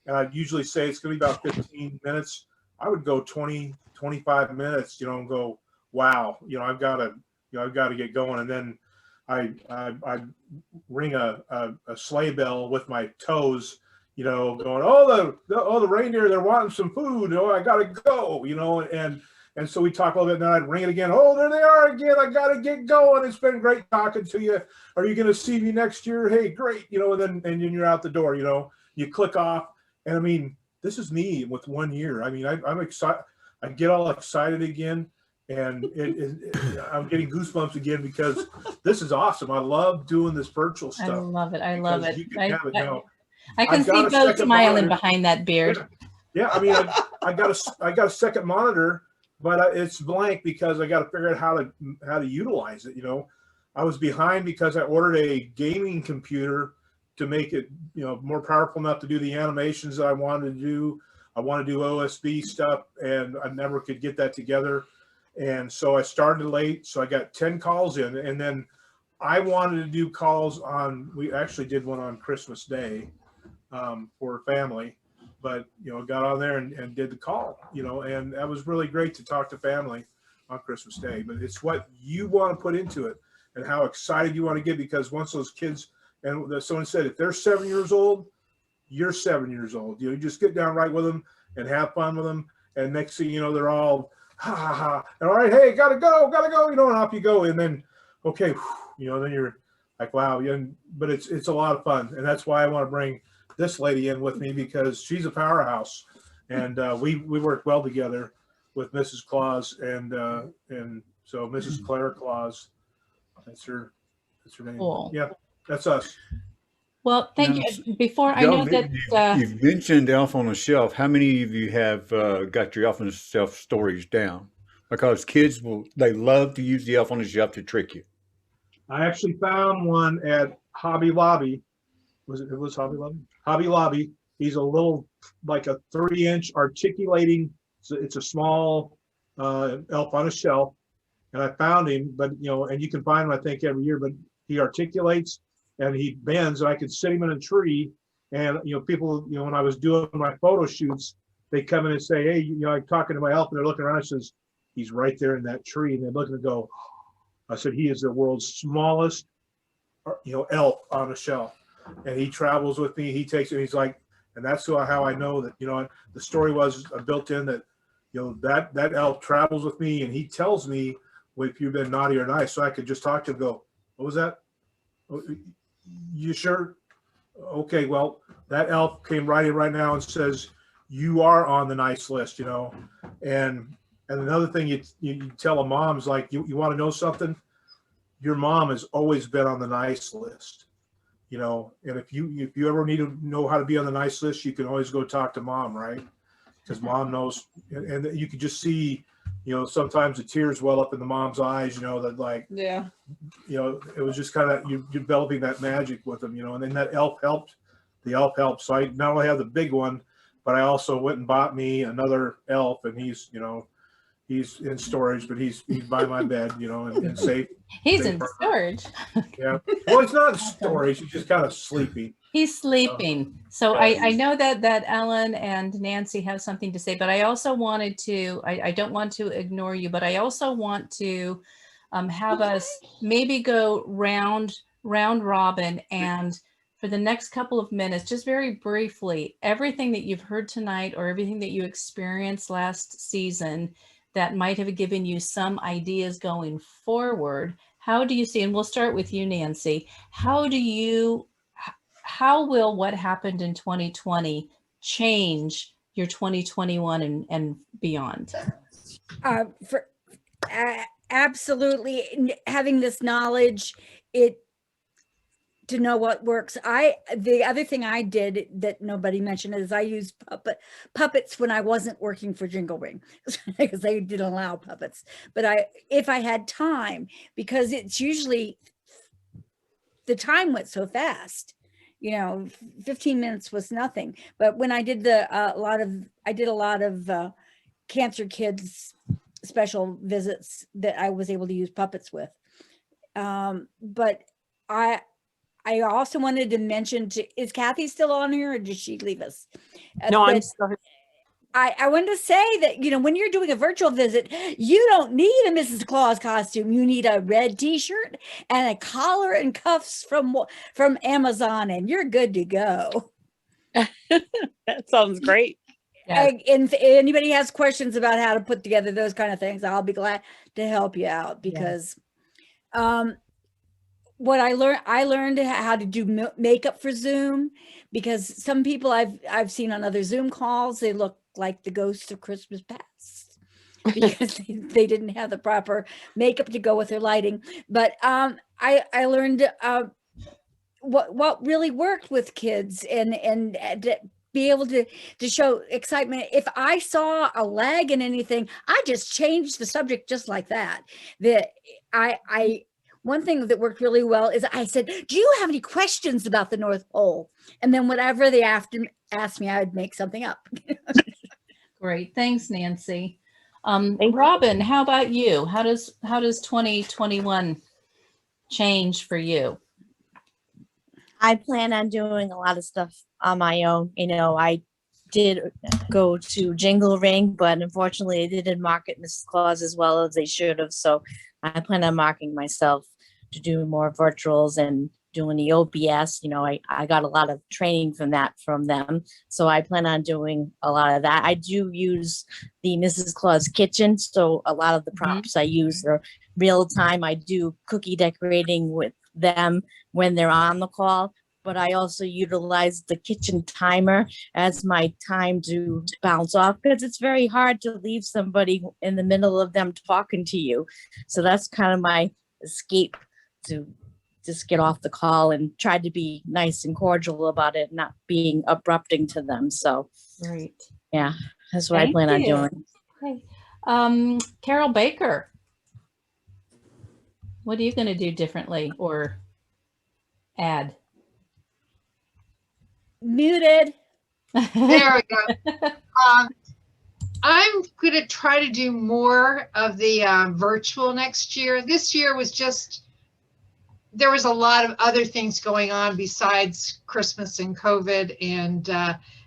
and I'd usually say it's going to be about 15 minutes, I would go 20, 25 minutes, and go, wow, I've got to get going. And then I ring a sleigh bell with my toes, going, the reindeer, they're wanting some food. I got to go, and so we talk a little bit, and then I'd ring it again. Oh, there they are again. I got to get going. It's been great talking to you. Are you going to see me next year? Hey, great. And then you're out the door, you click off. And I mean, this is me with 1 year. I mean, I'm excited. I get all excited again, and I'm getting goosebumps again because this is awesome. I love doing this virtual stuff. I love it. I love it. You can have it now. I can see Bo smiling behind that beard. Yeah, I mean, I got a second monitor, but it's blank because I got to figure out how to utilize it. I was behind because I ordered a gaming computer to make it more powerful enough to do the animations that I wanted to do. I want to do OSB stuff, and I never could get that together. And so I started late. So I got 10 calls in, and then I wanted to do calls we actually did one on Christmas Day for family, but, got on there and did the call, and that was really great to talk to family on Christmas Day. But it's what you want to put into it and how excited you want to get, because once those kids, and someone said, if they're 7 years old, you're 7 years old. You just get down right with them and have fun with them. And next thing you know, they're all, ha, ha, ha. And all right, hey, gotta go, and off you go. And then, okay, then you're like, wow. But it's a lot of fun. And that's why I want to bring this lady in with me, because she's a powerhouse. And we work well together with Mrs. Claus. And so Mrs. Claire Claus, that's her name. Cool. Yeah, that's us. Well, thank you. Before I know that you've mentioned Elf on the Shelf. How many of you have got your Elf on the Shelf stories down? Because kids they love to use the Elf on the Shelf to trick you. I actually found one at Hobby Lobby. It was Hobby Lobby? Hobby Lobby. He's a little, like a 3-inch articulating. It's a small elf on a shelf. And I found him, but and you can find him, I think, every year, but he articulates and he bends, and I could sit him in a tree. And people, when I was doing my photo shoots, they come in and say, hey, I'm talking to my elf, and they're looking around and says, he's right there in that tree. And they're looking to go, I said, he is the world's smallest, elf on a shelf. And he travels with me. He takes it. He's like, and that's how I know that, the story was built in that, that elf travels with me, and he tells me if you've been naughty or nice. So I could just talk to him and go, what was that? You sure? Okay, well, that elf came right in right now and says, you are on the nice list, And another thing you tell a mom is like, you want to know something? Your mom has always been on the nice list, and if you ever need to know how to be on the nice list, you can always go talk to mom, right? Because mom knows, and you can just see, sometimes the tears well up in the mom's eyes, that like, yeah, it was just kind of you developing that magic with them, and then that elf helped. The elf helped. So I not only have the big one, but I also went and bought me another elf, and he's in storage, but he's by my bed, and safe. He's in storage. Yeah. Well, he's not in storage. He's just kind of sleeping. He's sleeping. So I know that Ellen and Nancy have something to say, but I also wanted to, I don't want to ignore you, but I also want to have us maybe go round robin, and for the next couple of minutes, just very briefly, everything that you've heard tonight or everything that you experienced last season that might have given you some ideas going forward. How do you see, and we'll start with you, Nancy, how will what happened in 2020 change your 2021 and beyond? Absolutely. Having this knowledge, to know what works. The other thing I did that nobody mentioned is I used puppets when I wasn't working for Jingle Ring because they didn't allow puppets. But if I had time, because it's usually the time went so fast, 15 minutes was nothing. But when I did a lot of cancer kids special visits that I was able to use puppets with. But I also wanted to mention is Kathy still on here or did she leave us? No, I'm still here. I wanted to say that, when you're doing a virtual visit, you don't need a Mrs. Claus costume. You need a red t-shirt and a collar and cuffs from Amazon and you're good to go. That sounds great. And if anybody has questions about how to put together those kind of things, I'll be glad to help you out because what I learned how to do makeup for Zoom, because some people I've seen on other Zoom calls, they look like the ghosts of Christmas past because they didn't have the proper makeup to go with their lighting. But I learned what really worked with kids and to be able to show excitement. If I saw a lag in anything, I just changed the subject just like that. One thing that worked really well is I said, do you have any questions about the North Pole? And then whatever they asked me, I would make something up. Great. Thanks, Nancy. Robin, how about you? How does 2021 change for you? I plan on doing a lot of stuff on my own. I did go to Jingle Ring, but unfortunately they didn't market Mrs. Claus as well as they should have. So I plan on marketing myself to do more virtuals and doing the OBS. I got a lot of training from them. So I plan on doing a lot of that. I do use the Mrs. Claus kitchen. So a lot of the prompts I use are real time. I do cookie decorating with them when they're on the call, but I also utilize the kitchen timer as my time to bounce off because it's very hard to leave somebody in the middle of them talking to you. So that's kind of my escape to just get off the call and try to be nice and cordial about it, not being abrupting to them. So, great. Yeah, that's what I plan on doing. Okay. Carol Baker, what are you going to do differently or add? Muted. There we go. I'm going to try to do more of the virtual next year. This year was there was a lot of other things going on besides Christmas and COVID. And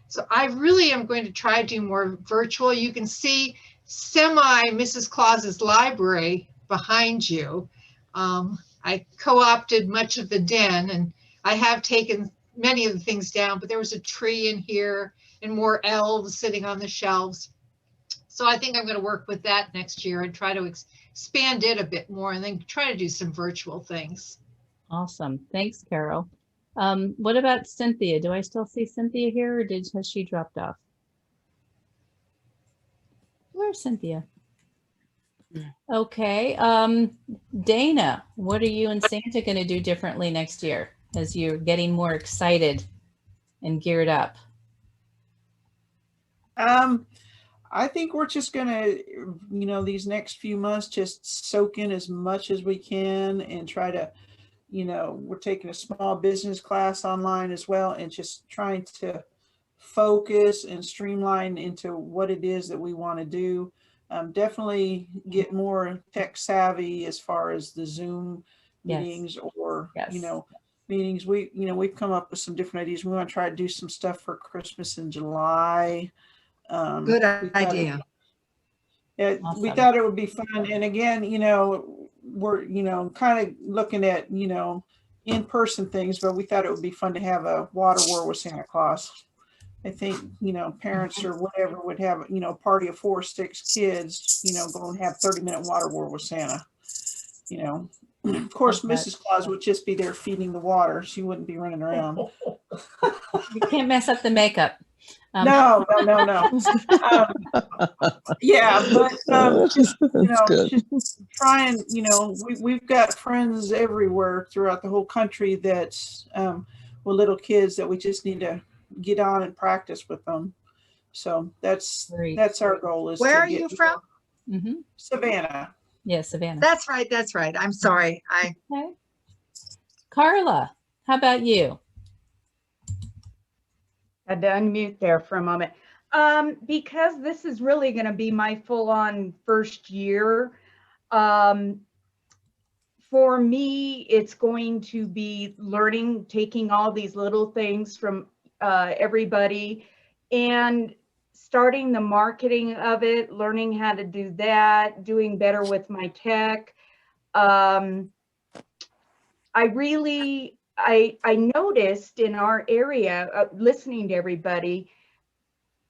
so I really am going to try to do more virtual. You can see Mrs. Claus's library behind you. I co-opted much of the den and I have taken many of the things down, but there was a tree in here and more elves sitting on the shelves. So I think I'm going to work with that next year and try to expand it a bit more and then try to do some virtual things. Awesome. Thanks, Carol. What about Cynthia? Do I still see Cynthia here or has she dropped off? Where's Cynthia? Okay. Dana, what are you and Santa going to do differently next year as you're getting more excited and geared up? I think we're just gonna, these next few months, just soak in as much as we can and try to, we're taking a small business class online as well and just trying to focus and streamline into what it is that we want to do. Definitely get more tech savvy as far as the Zoom meetings or, meetings. We've come up with some different ideas. We want to try to do some stuff for Christmas in July. Good idea. Awesome. We thought it would be fun. And again, we're, kind of looking at, in-person things, but we thought it would be fun to have a water war with Santa Claus. I think, parents or whatever would have, a party of 4 or 6 kids, go and have 30-minute water war with Santa. Of course, Mrs. Claus would just be there feeding the water. She wouldn't be running around. You can't mess up the makeup. No. Yeah, but just, That's good. just trying, we've got friends everywhere throughout the whole country that's with little kids that we just need to get on and practice with them. So that's our goal is Where to are get you from? Savannah. Yes, Savannah. That's right. That's right. I'm sorry. Okay. Carla, how about you? Had to unmute there for a moment. Because this is really going to be my full-on first year, for me, it's going to be learning, taking all these little things from everybody and starting the marketing of it, learning how to do that, doing better with my tech. I noticed in our area, listening to everybody,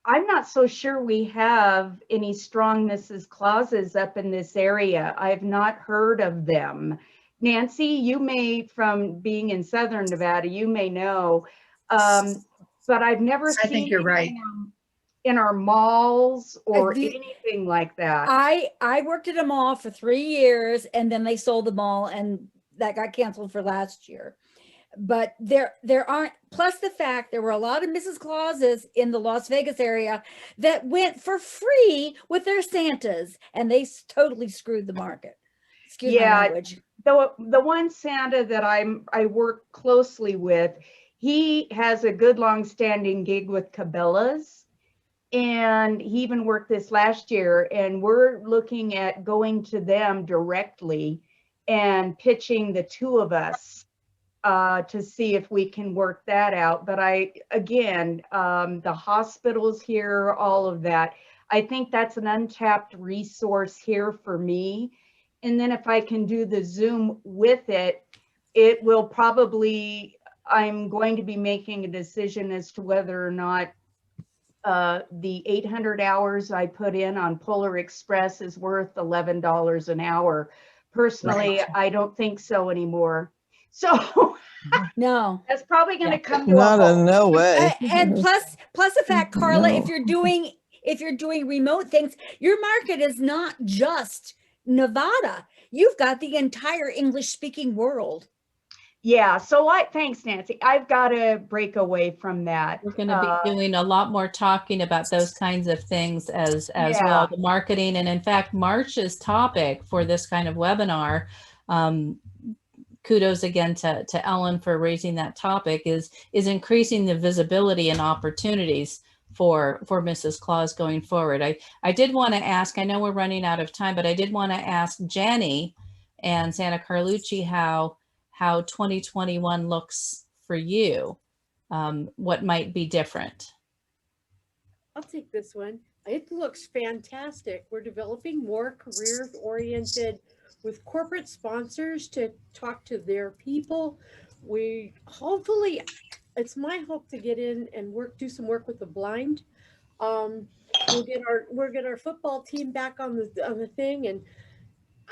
I'm not so sure we have any strong Mrs. Clauses up in this area. I've not heard of them. Nancy, you may, from being in Southern Nevada, you may know, but I've never seen. I think you're right. In our malls or anything like that. I worked at a mall for 3 years, and then they sold the mall, and that got canceled for last year. But there aren't, plus the fact there were a lot of Mrs. Clauses in the Las Vegas area that went for free with their Santas, and they totally screwed the market. Excuse my language. The one Santa that I work closely with, he has a good long-standing gig with Cabela's, and he even worked this last year, and we're looking at going to them directly and pitching the two of us to see if we can work that out. But the hospitals here, all of that, I think that's an untapped resource here for me. And then if I can do the Zoom with it, it will probably, I'm going to be making a decision as to whether or not the 800 hours I put in on Polar Express is worth $11 an hour. Personally, Right. I don't think so anymore. So no, that's probably going to come to No way. and plus the fact, Carla, No. if you're doing remote things, your market is not just Nevada. You've got the entire English speaking world. Yeah. So thanks, Nancy. I've got to break away from that. We're going to be doing a lot more talking about those kinds of things as well, the marketing. And in fact, March's topic for this kind of webinar, kudos again to Ellen for raising that topic, is increasing the visibility and opportunities for Mrs. Claus going forward. I did want to ask, I know we're running out of time, but I did want to ask Jenny and Santa Carlucci how 2021 looks for you. What might be different? I'll take this one. It looks fantastic. We're developing more career-oriented with corporate sponsors to talk to their people. We hopefully, it's my hope to get in and do some work with the blind. We'll get our football team back on the thing, and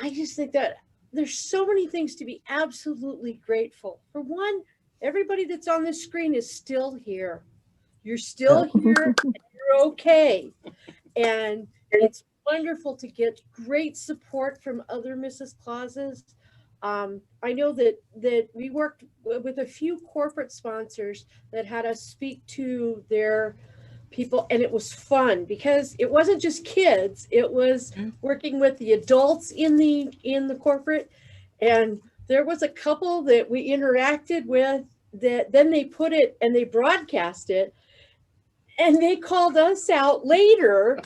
I just think that there's so many things to be absolutely grateful for. One, everybody that's on this screen is still here. You're still here. And you're okay, and it's wonderful to get great support from other Mrs. Clauses. I know that we worked with a few corporate sponsors that had us speak to their people, and it was fun because it wasn't just kids, it was working with the adults in the corporate. And there was a couple that we interacted with that then they put it and they broadcast it, and they called us out later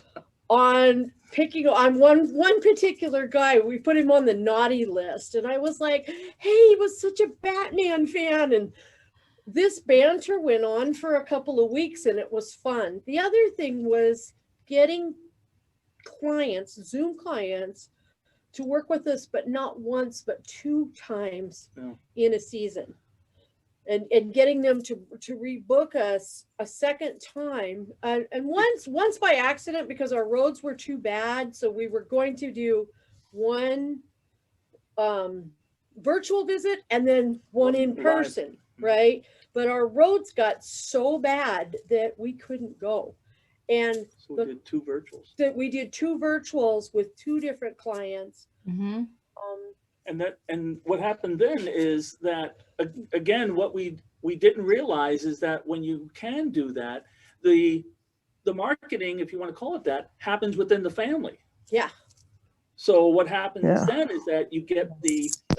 on picking on one particular guy. We put him on the naughty list, and I was like, hey, he was such a Batman fan. And this banter went on for a couple of weeks, and it was fun. The other thing was getting clients, Zoom clients, to work with us, but not once, but 2 times in a season. And getting them to rebook us a second time. And once by accident, because our roads were too bad. So we were going to do one virtual visit and then one in person. right? But our roads got so bad that we couldn't go. And So we did 2 virtuals. that we did 2 virtuals with 2 different clients. Mm-hmm. And what happened then is that, again, what we didn't realize is that when you can do that, the marketing, if you want to call it that, happens within the family. Yeah. So what happens Yeah. then is that you get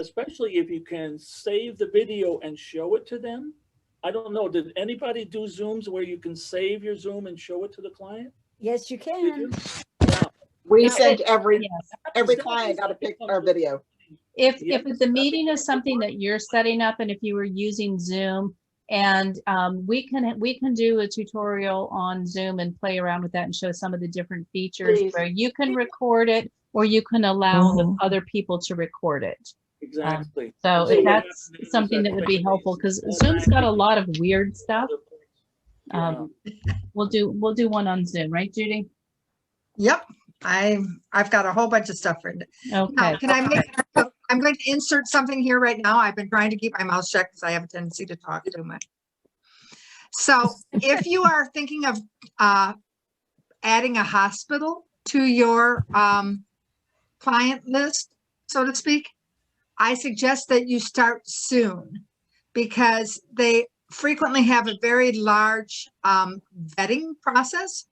especially if you can save the video and show it to them. I don't know, did anybody do Zooms where you can save your Zoom and show it to the client? Yes, you can. We Now, sent it- every yes. client got a pic or video. If the meeting is something that you're setting up, and if you were using Zoom, and we can do a tutorial on Zoom and play around with that and show some of the different features Please. where you can record it or you can allow the other people to record it. Exactly. So So if what that's happened is something that would be helpful, because Zoom's got a lot of weird stuff. We'll do one on Zoom, right, Judy? Yep. I've got a whole bunch of stuff written. Okay. Now, can I I'm going to insert something here right now. I've been trying to keep my mouth shut because I have a tendency to talk too much. So if you are thinking of adding a hospital to your client list, so to speak, I suggest that you start soon because they frequently have a very large vetting process.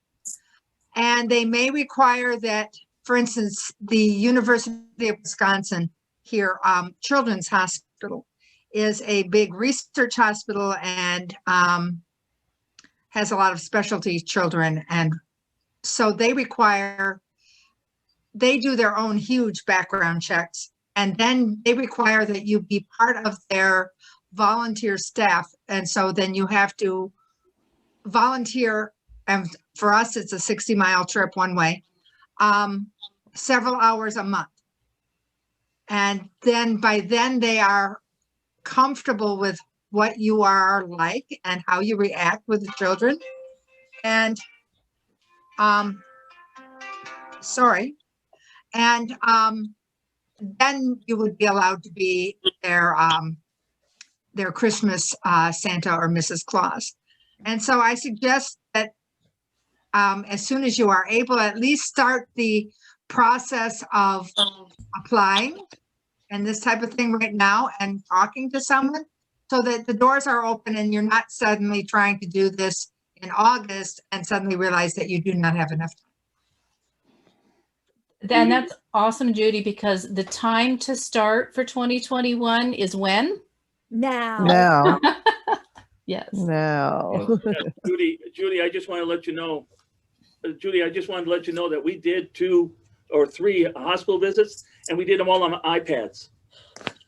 And they may require that, for instance, the University of Wisconsin here, Children's Hospital is a big research hospital and has a lot of specialty children. And so they do their own huge background checks. And then they require that you be part of their volunteer staff. And so then you have to volunteer, and for us, it's a 60-mile trip one way, several hours a month. And then by then they are comfortable with what you are like and how you react with the children. And then you would be allowed to be their Christmas Santa or Mrs. Claus. And so I suggest that as soon as you are able, at least start the process of applying and this type of thing right now and talking to someone so that the doors are open and you're not suddenly trying to do this in August and suddenly realize that you do not have enough time. And that's awesome, Judy, because the time to start for 2021 is when? Now. Now. Yes. No. Judy, I just want to let you know, that we did 2 or 3 hospital visits and we did them all on iPads.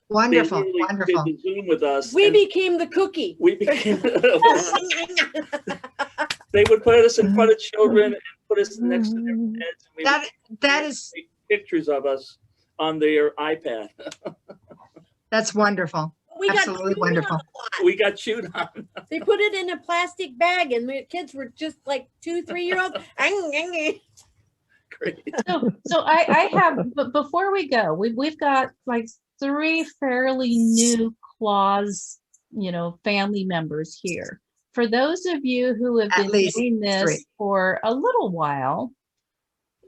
Wonderful, They wonderful. did the Zoom with us. We became the cookie. We became. They would put us in front of children and put us next to their beds. And we that is take pictures of us on their iPad. That's wonderful. Absolutely wonderful. We got chewed on. They put it in a plastic bag and the kids were just like 2-3-year-olds. Great. So I have, but before we go, we've got like 3 fairly new clause, family members here. For those of you who have been doing this 3 for a little while,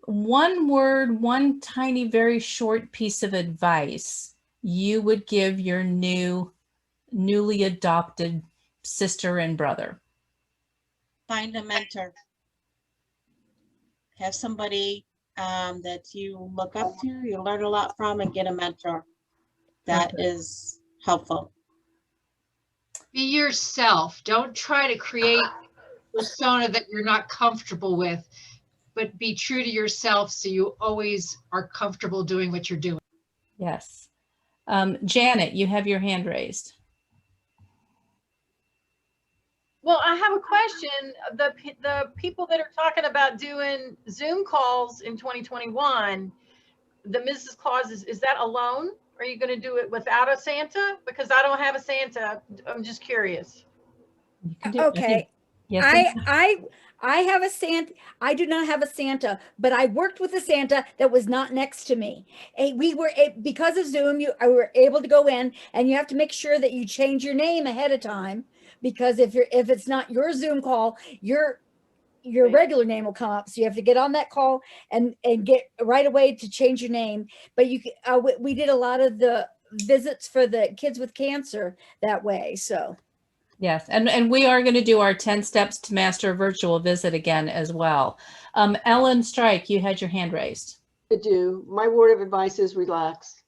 one word, one tiny, very short piece of advice you would give your newly adopted sister and brother. Find a mentor. Have somebody that you look up to, you learn a lot from, and get a mentor. That is helpful. Be yourself. Don't try to create a persona that you're not comfortable with, but be true to yourself so you always are comfortable doing what you're doing. Yes. Janet, you have your hand raised. Well, I have a question. The people that are talking about doing Zoom calls in 2021, the Mrs. Claus, is that alone? Are you going to do it without a Santa? Because I don't have a Santa. I'm just curious. Okay. Yes, I have a Santa. I do not have a Santa, but I worked with a Santa that was not next to me. We were because of Zoom. I were able to go in, and you have to make sure that you change your name ahead of time, because if it's not your Zoom call, your regular name will come up. So you have to get on that call and get right away to change your name. But we did a lot of the visits for the kids with cancer that way. So. Yes, and we are going to do our 10 steps to master a virtual visit again as well. Ellen Strike, you had your hand raised. I do. My word of advice is relax.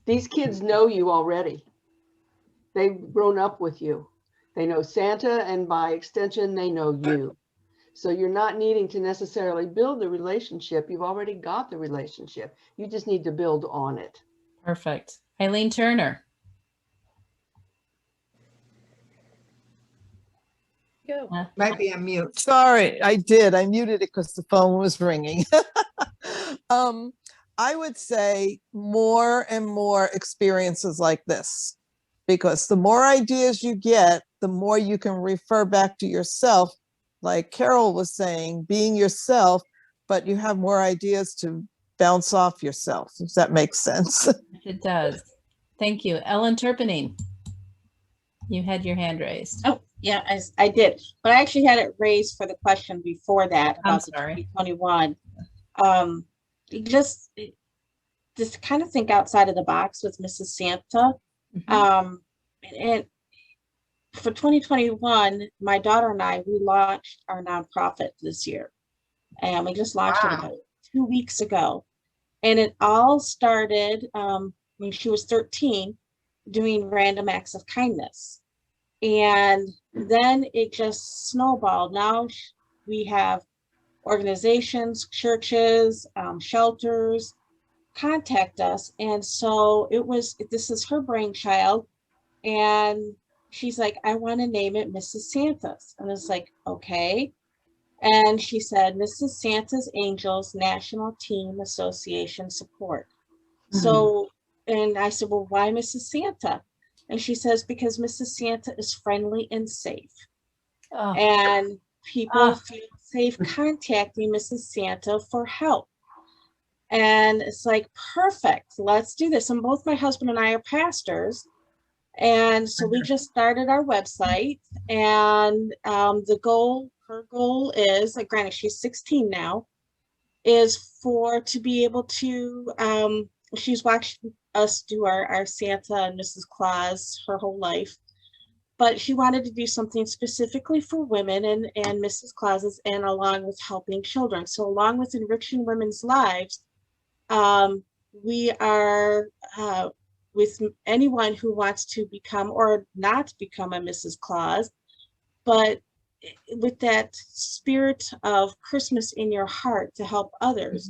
These kids know you already. They've grown up with you. They know Santa, and by extension, they know you. So you're not needing to necessarily build the relationship. You've already got the relationship. You just need to build on it. Perfect. Eileen Turner. Might be on mute. Sorry, I did. I muted it because the phone was ringing. I would say more and more experiences like this, because the more ideas you get, the more you can refer back to yourself. Like Carol was saying, being yourself, but you have more ideas to bounce off yourself, if that makes sense. It does. Thank you. Ellen Turpinning, you had your hand raised. Oh, yeah, I did. But I actually had it raised for the question before that about the 2021. You just kind of think outside of the box with Mrs. Santa. And for 2021, my daughter and I, we launched our nonprofit this year. And we just launched it about 2 weeks ago. And it all started when she was 13, doing random acts of kindness. And then it just snowballed. Now we have organizations, churches, shelters contact us. And so this is her brainchild. And she's like, I want to name it Mrs. Santa's. And it's like, okay. And she said, Mrs. Santa's Angels National Team Association Support. So, and I said, well, why Mrs. Santa? And she says, because Mrs. Santa is friendly and safe. And people feel safe contacting Mrs. Santa for help. And it's like, perfect, let's do this. And both my husband and I are pastors. And so we just started our website, and her goal is, granted she's 16 now, is to be able to, she's watched us do our Santa and Mrs. Claus her whole life, but she wanted to do something specifically for women and Mrs. Clauses, and along with helping children. So along with enriching women's lives, we are with anyone who wants to become or not become a Mrs. Claus, but with that spirit of Christmas in your heart to help others.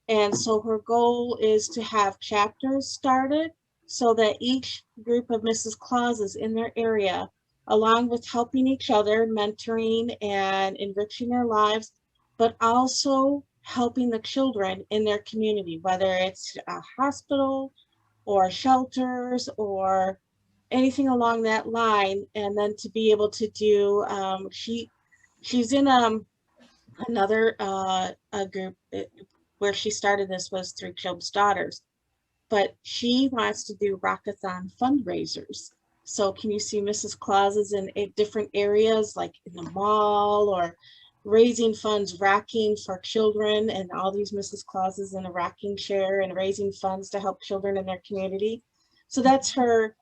And so her goal is to have chapters started so that each group of Mrs. Clauses in their area, along with helping each other, mentoring and enriching their lives, but also helping the children in their community, whether it's a hospital or shelters or anything along that line. And then to be able to do, she's in another group where she started this was through Job's Daughters, but she wants to do Rockathon fundraisers. So can you see Mrs. Clauses in different areas, like in the mall, or raising funds, rocking for children, and all these Mrs. Clauses in a rocking chair and raising funds to help children in their community. So that's her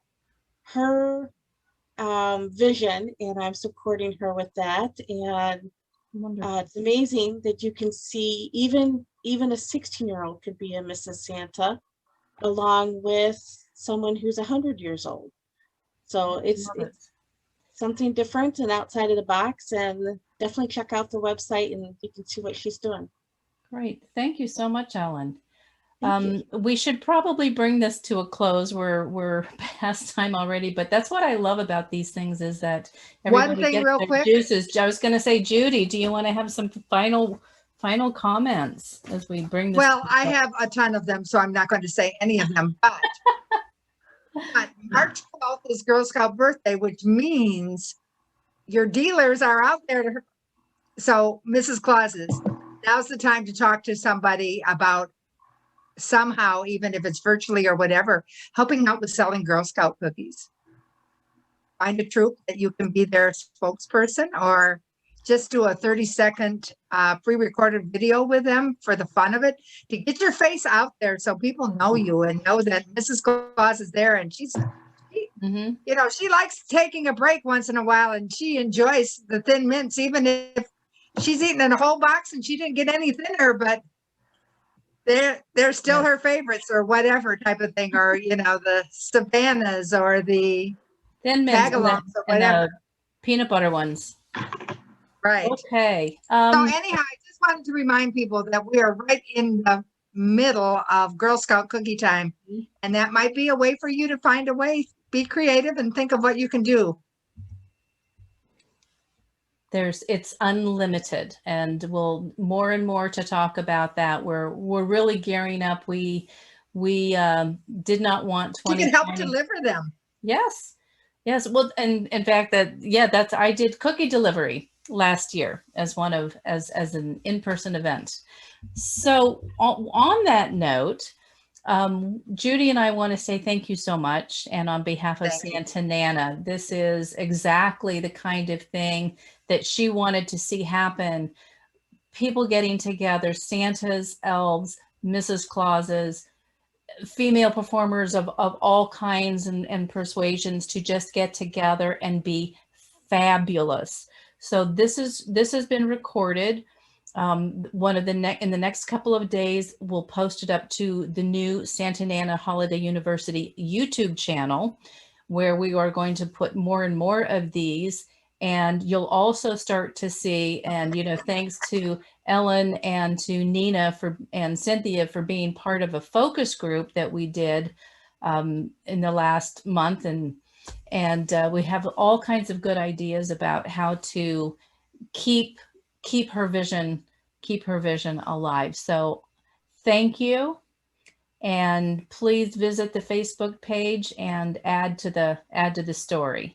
vision, and I'm supporting her with that. And it's amazing that you can see even a 16-year-old could be a Mrs. Santa, along with someone who's 100 years old. So it's something different and outside of the box, and definitely check out the website and you can see what she's doing. Great. Thank you so much, Ellen. We should probably bring this to a close. We're past time already, but that's what I love about these things, is that everybody One thing gets real their quick. juices. I was going to say, Judy, do you want to have some final comments as we bring this? Well, I have a ton of them, so I'm not going to say any of them, but March 12th is Girl Scout birthday, which means your dealers are out there So Mrs. Clauses, now's the time to talk to somebody about somehow, even if it's virtually or whatever, helping out with selling Girl Scout cookies. Find a troop that you can be their spokesperson, or just do a 30-second pre-recorded video with them for the fun of it, to get your face out there so people know you and know that Mrs. Claus is there, and she's, you know, she likes taking a break once in a while, and she enjoys the Thin Mints, even if she's eating a whole box and she didn't get any thinner, but they're still her favorites, or whatever type of thing, or, you know, the Savannahs or the Thin Mints Tagalongs or and whatever. the peanut butter ones. Right. Okay. So anyhow, I just wanted to remind people that we are right in the middle of Girl Scout cookie time. And that might be a way for you to find a way, be creative and think of what you can do. It's unlimited, and we'll more and more to talk about that. We're really gearing up. We did not want You 2020. can help deliver them. Yes. Yes. Well, and in fact I did cookie delivery last year as an in-person event. So on that note, Judy and I want to say thank you so much. And on behalf of Santa Nana, this is exactly the kind of thing that she wanted to see happen. People getting together, Santas, elves, Mrs. Clauses, female performers of all kinds and persuasions, to just get together and be fabulous. So this has been recorded. In the next couple of days, we'll post it up to the new Santa Nana Holiday University YouTube channel, where we are going to put more and more of these. And you'll also start to see, and, you know, thanks to Ellen and to Nina and Cynthia for being part of a focus group that we did in the last month. And we have all kinds of good ideas about how to keep her vision alive. So thank you. And please visit the Facebook page and add to the story.